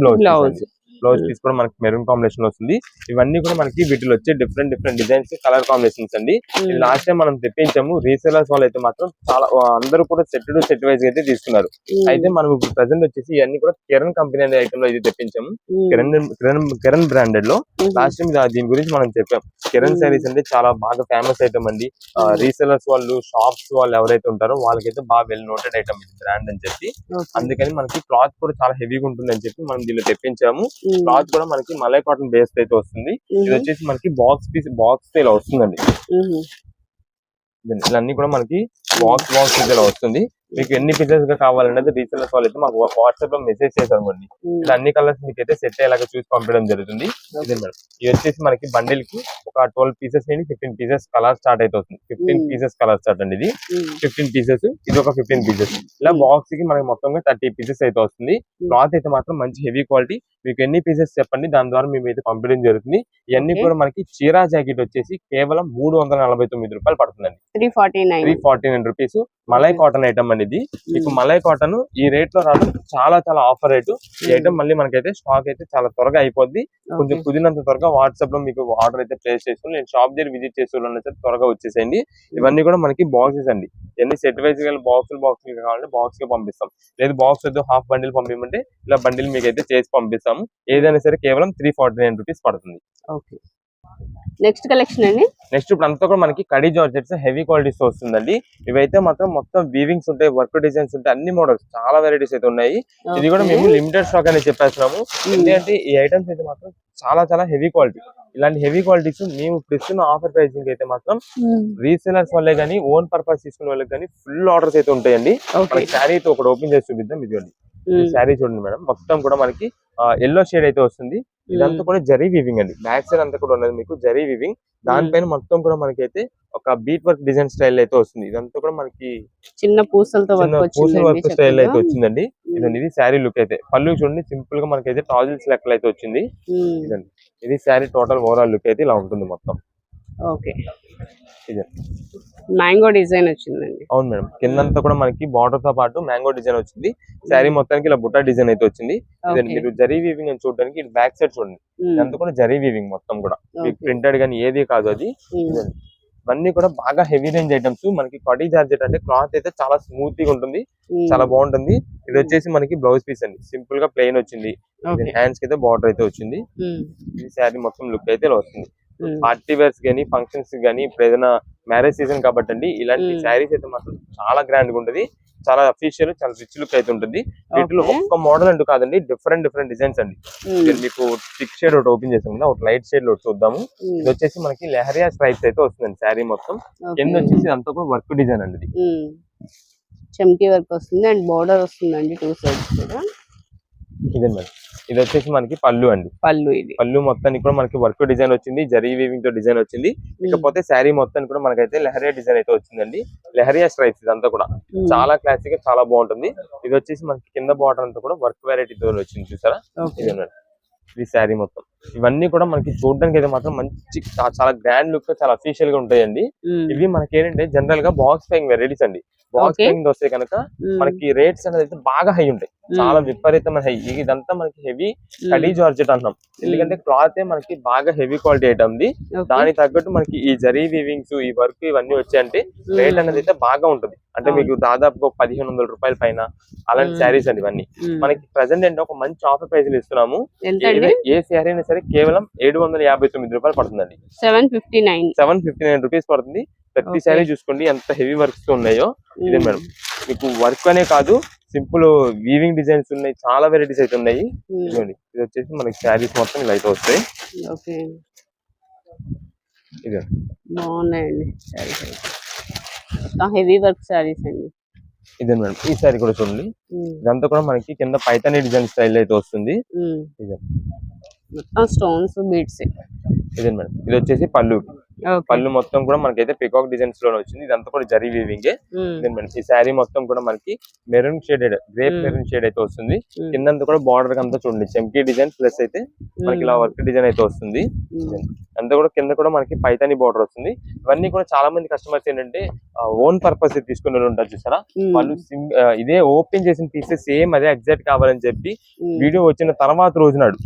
బ్లౌజ్ పీస్ కూడా మనకి మెరూన్ కాంబినేషన్ వస్తుంది. ఇవన్నీ కూడా మనకి వీటిలో వచ్చే డిఫరెంట్ డిజైన్స్, కలర్ కాంబినేషన్స్ అండి. లాస్ట్ టైం మనం తెప్పించాము. రీసేలర్స్ వాళ్ళు అయితే మాత్రం చాలా అందరూ కూడా సెట్ టు సెట్ వైజ్ అయితే తీసుకున్నారు. అయితే మనం ఇప్పుడు ప్రెసెంట్ వచ్చేసి ఇవన్నీ కూడా కిరణ్ కంపెనీ అనే ఐటమ్ లో అయితే తెప్పించాము. కిరణ్ బ్రాండెడ్ లో లాస్ట్ టైం దీని గురించి మనం చెప్పాం. కిరణ్ శారీస్ అంటే చాలా బాగా ఫేమస్ ఐటమ్ అండి. రీసేలర్స్ వాళ్ళు, షాప్స్ వాళ్ళు ఎవరైతే ఉంటారో వాళ్ళకైతే బాగా వెల్ నోటెడ్ ఐటమ్ ఇది బ్రాండ్ అని చెప్పి. అందుకని మనకి క్లాత్ కూడా చాలా హెవీగా ఉంటుంది అని చెప్పి మనం దీనిలో తెప్పించాము. క్లాత్ కూడా మనకి మలై కాటన్ బేస్ అయితే వస్తుంది. ఇది వచ్చేసి మనకి బాక్స్ ఇలా వస్తుందండి. ఇవన్నీ కూడా మనకి బాక్స్ ఇలా వస్తుంది. మీకు ఎన్ని పీసెస్ గా కావాలనేది రీసెలర్స్ వాళ్ళు అయితే మాకు వాట్సాప్ లో మెసేజ్ చేశారండి. ఇలా అన్ని కలర్స్ మీకు అయితే సెట్ అయ్యేలాగా చూసి పంపించడం జరుగుతుంది. ఇదే మేడం, ఇది వచ్చేసి మనకి బండిల్ కి ఒక 12 పీసెస్ నుండి 15 పీసెస్ కలర్ స్టార్ట్ అయితే వస్తుంది. 15 పీసెస్ కలర్ స్టార్ట్ అండి. ఇది 15 పీసెస్, ఇది ఒక 15 పీసెస్. ఇలా బాక్స్ కి మనకి మొత్తంగా 30 పీసెస్ అయితే వస్తుంది. క్లాత్ అయితే మాత్రం మంచి హెవీ క్వాలిటీ. మీకు ఎన్ని పీసెస్ చెప్పండి, దాని ద్వారా మేము అయితే పంపించడం జరుగుతుంది. ఇవన్నీ కూడా మనకి చీరా జాకెట్ వచ్చేసి కేవలం 349 రూపాయలు పడుతుందండి. 349 రూపీస్. మలై కాటన్ ఐటమ్ అండి. ఇది. మీకు మలై కాటన్ ఈ రేట్ లో రావడం చాలా చాలా ఆఫర్ రేటు. ఈ ఐటమ్ మళ్ళీ మనకైతే స్టాక్ అయితే చాలా త్వరగా అయిపోద్ది. కొంచెం కుదిరినంత త్వరగా వాట్సాప్ లో మీకు ఆర్డర్ అయితే ప్లేస్ చేసుకుని నేను షాప్ దగ్గర విజిట్ చేసి త్వరగా వచ్చేసేయండి. ఇవన్నీ కూడా మనకి బాక్సెస్ అండి. ఎన్ని సెట్ వైజ్ గా బాక్స్ కావాలంటే బాక్స్ కి పంపిస్తాం. లేదు బాక్స్ వద్దు హాఫ్ బండిల్ పంపించమంటే ఇలా బండిల్ మీకు అయితే చేసి పంపిస్తాము. ఏదైనా సరే కేవలం 349 రూపీస్ పడుతుంది. ఓకే, నెక్స్ట్ కలెక్షన్ అండి. నెక్స్ట్ ఇప్పుడు అంతా కూడా మనకి కడీ జార్జెట్స్ హెవీ క్వాలిటీస్ వస్తుందండి. ఇవైతే మాత్రం మొత్తం వీవింగ్స్ ఉంటాయి, వర్క్ డిజైన్స్ ఉంటాయి, అన్ని మోడల్స్ చాలా వెరైటీస్ అయితే ఉన్నాయి. ఇది కూడా మేము లిమిటెడ్ స్టాక్ అనేది చెప్పేస్తున్నాము. ఎందుకంటే ఈ ఐటమ్స్ అయితే మాత్రం చాలా చాలా హెవీ క్వాలిటీ. ఇలాంటి హెవీ క్వాలిటీస్ మేము ఇప్పుడు ఇస్తున్న ఆఫర్ ప్రైసింగ్ అయితే మాత్రం రీసేలర్స్ వల్లే కానీ ఓన్ పర్పస్ తీసుకునే వాళ్ళకి కానీ ఫుల్ ఆర్డర్స్ అయితే ఉంటాయండి. మనకి శారీ అయితే ఒకటి ఓపెన్ చేసి చూపిద్దాం. ఇదిగోండి ఈ శారీ చూడండి మేడం, మొత్తం కూడా మనకి ఎల్లో షేడ్ అయితే వస్తుంది. ఇదంతా కూడా జరీ వీవింగ్ అండి. బ్యాక్ సైడ్ అంతా కూడా ఉన్నది మీకు జరీ వీవింగ్. దానిపైన మొత్తం కూడా మనకి అయితే ఒక బీట్ వర్క్ డిజైన్ స్టైల్ అయితే వస్తుంది. ఇదంతా కూడా మనకి చిన్న పూసలతో పూసల వర్క్ స్టైల్ అయితే వచ్చిందండి. ఇదండి ఇది శారీ లుక్ అయితే. పళ్ళు చూడండి సింపుల్ గా మనకైతే టాజిల్స్ లెక్కలు అయితే వచ్చింది. ఇదండి ఇది శారీ టోటల్ ఓవరాల్ లుక్ అయితే ఇలా ఉంటుంది మొత్తం. ఓకే, ఇదే మ్యాంగో డిజైన్ వచ్చిందండి. అవును మేడం, కిందంతా కూడా మనకి బార్డర్ తో పాటు మ్యాంగో డిజైన్ వచ్చింది. శారీ మొత్తానికి ఇలా బుట్ట డిజైన్ అయితే వచ్చింది. మీరు జరీ వీవింగ్ అని చూడడానికి బ్యాక్ సైడ్ చూడండి, ఇదంతా కూడా జరీ వీవింగ్ మొత్తం కూడా మీకు ప్రింటెడ్ గానీ ఏది కాదు అది. ఇవన్నీ కూడా బాగా హెవీ రేంజ్ ఐటమ్స్. మనకి కడీ జార్జెట్ అంటే క్లాత్ అయితే చాలా స్మూత్ గా ఉంటుంది, చాలా బాగుంటుంది. ఇది వచ్చేసి మనకి బ్లౌజ్ పీస్ అండి, సింపుల్ గా ప్లెయిన్ వచ్చింది. హ్యాండ్స్ కి అయితే బార్డర్ అయితే వచ్చింది. ఈ శారీ మొత్తం లుక్ అయితే ఇలా వస్తుంది. పార్టీ వేర్స్ గానీ ఫంక్షన్స్ గానీ ఇప్పుడు ఏదైనా మ్యారేజ్ సీజన్ కాబట్టి అండి ఇలాంటి శారీస్ అయితే మాత్రం చాలా గ్రాండ్ గా ఉంటుంది. చాలా అఫీషియల్, చాలా రిచ్ లుక్ అయితే ఉంటుంది. వీటిలో ఒక్క మోడల్ అంటూ కాదండి, డిఫరెంట్ డిజైన్స్ అండి. మీకు థిక్ షేడ్ ఒకటి ఓపెన్ చేసాం కదా, ఒక లైట్ షేడ్ ఒకటి చూద్దాము. ఇది వచ్చేసి మనకి లెహరియా స్ట్రైప్స్ అయితే వస్తుందండి శారీ మొత్తం. కింద వచ్చేసి అంతా కూడా వర్క్ డిజైన్ అండి. ఇది చమ్కీ వర్క్ వస్తుంది అండ్ బార్డర్ వస్తుందండి టూ సైడ్స్ కూడా. ఇదే మేడం, ఇది వచ్చేసి మనకి పళ్ళు అండి. పళ్ళు మొత్తానికి కూడా మనకి వర్క్ డిజైన్ వచ్చింది, జరీ వీవింగ్ తో డిజైన్ వచ్చింది. ఇకపోతే శారీ మొత్తానికి కూడా మనకైతే లెహరియా డిజైన్ అయితే వచ్చిందండి. లెహరియా స్ట్రైప్స్ ఇదంతా కూడా చాలా క్లాసిక్ గా చాలా బాగుంటుంది. ఇది వచ్చేసి మనకి కింద బార్డర్ అంతా కూడా వర్క్ వెరైటీ తో వచ్చింది చూసారా. ఇదే మేడం ఇది శారీ మొత్తం. ఇవన్నీ కూడా మనకి చూడడానికి అయితే మాత్రం మంచి చాలా గ్రాండ్ లుక్, చాలా అఫీషియల్ గా ఉంటాయండి. ఇవి మనకి ఏంటంటే జనరల్ గా బాక్స్ ప్యాకింగ్ వెరైటీస్ అండి. బాక్స్ ప్యాకింగ్ వస్తే కనుక మనకి రేట్స్ అనేది అయితే బాగా హై ఉంటాయి, చాలా విపరీతమైన హై. ఇదంతా మనకి హెవీ కడీ జార్జెట్ అంటున్నాం, ఎందుకంటే క్లాత్ మనకి బాగా హెవీ క్వాలిటీ ఐటమ్ ది. దానికి తగ్గట్టు మనకి ఈ జరీ వీవింగ్స్, ఈ వర్క్ ఇవన్నీ వచ్చాయంటే రేట్ అనేది అయితే బాగా ఉంటుంది. అంటే మీకు దాదాపు 1500 రూపాయల పైన అలాంటి శారీస్ అండి ఇవన్నీ. మనకి ప్రెసెంట్ ఏంటో ఒక మంచి ఆఫర్ ప్రైస్ ఇస్తున్నాము. ఏ శారీ అయినా సరే కేవలం 759 రూపాయలు పడుతుందండి. 759 రూపీస్ పడుతుంది. ప్రతి శారీ చూసుకోండి ఎంత హెవీ వర్క్స్ ఉన్నాయో. ఇదే మేడం మీకు వర్క్ అనే కాదు, సింపుల్ వీవింగ్ డిజైన్స్ ఉన్నాయి, చాలా వెరైటీస్ అయితే ఉన్నాయి. ఇదిగోండి ఇది వచ్చేసి మనకి శారీస్ మొత్తం ఇలా అయితే వస్తాయి. ఇదే బాగున్నాయండి హెవీ వర్క్ శారీస్ అండి. ఇదే మేడం ఈ శారీ కూడా చూడండి, ఇదంతా కూడా మనకి కింద పైతానీ డిజైన్ స్టైల్ అయితే వస్తుంది. ఇదే స్టోన్స్ బీడ్స్. ఇదే మేడం ఇది వచ్చేసి పళ్ళు. పళ్ళు మొత్తం కూడా మనకైతే పికాక్ డిజైన్స్ లోనే వచ్చింది. ఇదంతా కూడా జరీ వీవింగ్. ఈ శారీ మొత్తం కూడా మనకి maroon shaded, grape maroon shade అయితే వస్తుంది. కిందంతా కూడా బార్డర్ అంతా చూడండి చమ్కీ డిజైన్ ప్లస్ అయితే మనకి ఇలా వర్క్ డిజైన్ అయితే వస్తుంది. అంతా కూడా కింద కూడా మనకి పైతానీ బార్డర్ వస్తుంది. ఇవన్నీ కూడా చాలా మంది కస్టమర్స్ ఏంటంటే ఓన్ పర్పస్ తీసుకునే ఉంటారు చూసారా, వాళ్ళు ఇదే ఓపెన్ చేసిన పీసెస్ సేమ్ అదే ఎగ్జాక్ట్ కావాలని చెప్పి వీడియో వచ్చిన తర్వాత రోజునాడు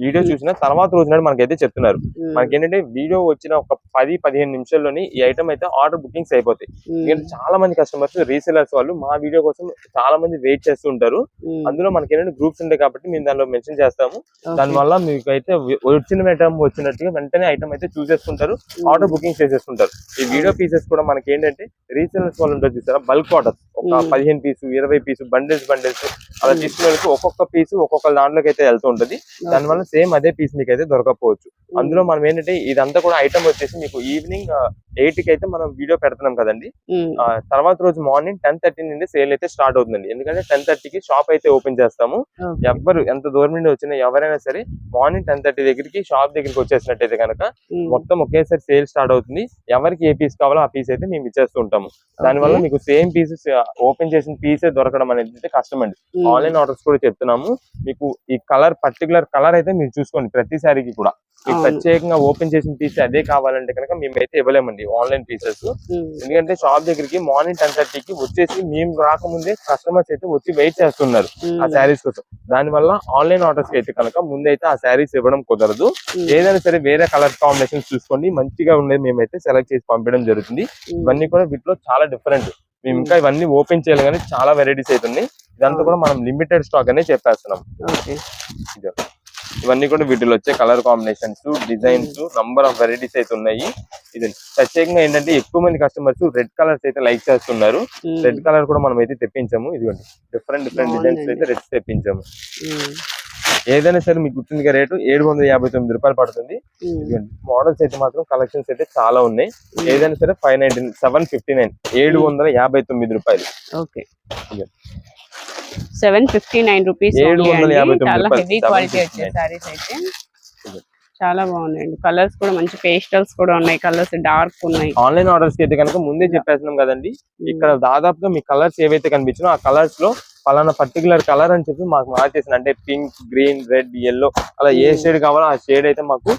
వీడియో చూసిన తర్వాత రోజునాడు మనకైతే చెప్తున్నారు. మనకి ఏంటంటే వీడియో వచ్చిన ఒక 10-15 నిమిషాల్లోని ఈ ఐటమ్ అయితే ఆర్డర్ బుకింగ్స్ అయిపోతాయి. ఎందుకంటే చాలా మంది కస్టమర్స్ రీసెలర్స్ వాళ్ళు మా వీడియో కోసం చాలా మంది వెయిట్ చేస్తూ ఉంటారు. అందులో మనకి ఏంటంటే గ్రూప్స్ ఉంటాయి కాబట్టి మేము దానిలో మెన్షన్ చేస్తాము. దానివల్ల మీకు అయితే వచ్చిన ఐటమ్ వచ్చినట్టుగా వెంటనే ఐటమ్ అయితే చూసేసుకుంటారు, ఆర్డర్ బుకింగ్ చేసేసుకుంటారు. ఈ వీడియో పీసెస్ కూడా మనకి ఏంటంటే రీసెలర్స్ వాళ్ళు ఉంటారు చూసారా, బల్క్ ఆర్డర్ ఒక 15 పీసు 20 పీసు బండిల్స్ అలా తీసుకునే ఒక్కొక్క పీసు ఒక్కొక్క దాంట్లోకి అయితే వెళ్తూ ఉంటది. దానివల్ల సేమ్ అదే పీస్ మీకు అయితే దొరకపోవచ్చు. అందులో మనం ఏంటంటే ఇదంతా కూడా ఐటమ్ వచ్చేసి మీకు ఈవినింగ్ 8 కి అయితే మనం వీడియో పెడుతున్నాం కదండి. తర్వాత రోజు మార్నింగ్ 10:30 నుండి సేల్ అయితే స్టార్ట్ అవుతుందండి. ఎందుకంటే 10:30కి షాప్ అయితే ఓపెన్ చేస్తాము. ఎవరు ఎంత దూరం నుండి వచ్చినా ఎవరైనా సరే మార్నింగ్ 10:30 దగ్గరికి షాప్ దగ్గరికి వచ్చేసినట్టయితే కనుక మొత్తం ఒకేసారి సేల్ స్టార్ట్ అవుతుంది. ఎవరికి ఏ పీస్ కావాలో ఆ పీస్ అయితే మేము ఇచ్చేస్తూ ఉంటాము. దానివల్ల మీకు సేమ్ పీసెస్ ఓపెన్ చేసిన పీసే దొరకడం అనేది కష్టం అండి. ఆన్లైన్ ఆర్డర్స్ కూడా చెప్తున్నాము. మీకు ఈ కలర్ పర్టికులర్ కలర్ అయితే మీరు చూసుకోండి ప్రతి శారీకి కూడా మీకు అవును. ప్రత్యేకంగా ఓపెన్ చేసిన పీస్ అదే కావాలంటే కనుక మేమైతే ఇవ్వలేమండి ఆన్లైన్ పీసెస్. ఎందుకంటే షాప్ దగ్గరికి మార్నింగ్ 10:30కి వచ్చేసి మేము రాకముందే కస్టమర్స్ అయితే వచ్చి వెయిట్ చేస్తున్నారు ఆ శారీస్ కోసం. దానివల్ల ఆన్లైన్ ఆర్డర్స్ కి అయితే కనుక ముందైతే ఆ శారీస్ ఇవ్వడం కుదరదు. ఏదైనా సరే వేరే కలర్ కాంబినేషన్స్ చూసుకోండి, మంచిగా ఉండేది మేమైతే సెలెక్ట్ చేసి పంపించడం జరుగుతుంది. ఇవన్నీ కూడా వీటిలో చాలా డిఫరెంట్. మేము ఇంకా ఇవన్నీ ఓపెన్ చేయాలి కానీ చాలా వెరైటీస్ అయితే ఉన్నాయి. ఇదంతా కూడా మనం లిమిటెడ్ స్టాక్ అనే చెప్పేస్తున్నాం. ఇవన్నీ కూడా వీటిలో వచ్చే colour combinations, designs, number of varieties అయితే ఉన్నాయి. ఇది ప్రత్యేకంగా ఏంటంటే ఎక్కువ మంది కస్టమర్స్ రెడ్ కలర్స్ అయితే లైక్ చేస్తున్నారు. రెడ్ కలర్ కూడా మనం అయితే తెప్పించాము. ఇదిగోండి డిఫరెంట్ డిజైన్స్ అయితే రెడ్స్ తెప్పించాము. ఏదైనా సరే మీకు గుర్తుందిగా రేటు 759 రూపాయలు పడుతుంది. మోడల్స్ అయితే మాత్రం కలెక్షన్స్ అయితే చాలా ఉన్నాయి. ఏదైనా సరే 759 759 రూపాయలు. Okay, 759 rupees. చాలా హెవీ క్వాలిటీ వచ్చే సారీస్ అయితే చాలా బాగున్నాయండి. కలర్స్ కూడా మంచి పేస్టల్స్ కూడా ఉన్నాయి, కలర్స్ డార్క్ ఉన్నాయి. ఆన్లైన్ ఆర్డర్స్ కి అయితే కనుక ముందే చెప్పేస్తున్నాం కదండి. ఇక్కడ దాదాపుగా మీ కలర్స్ ఏవైతే కనిపించినో ఆ కలర్స్ లో పలానా పర్టికులర్ కలర్ అని చెప్పి మాకు మార్చేసిన, అంటే పింక్, గ్రీన్, రెడ్, యెల్లో అలా ఏ షేడ్ కావాలో ఆ షేడ్ అయితే మాకు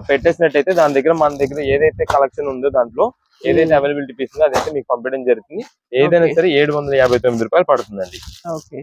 పెట్టేసినట్టయితే దాని దగ్గర మన దగ్గర ఏదైతే కలెక్షన్ ఉందో దాంట్లో ఏదైతే అవైలబిలిటీ పీస్ ఉందో అదైతే మీకు పంపించడం జరుగుతుంది. ఏదైనా సరే 759 రూపాయలు పడుతుందండి. ఓకే.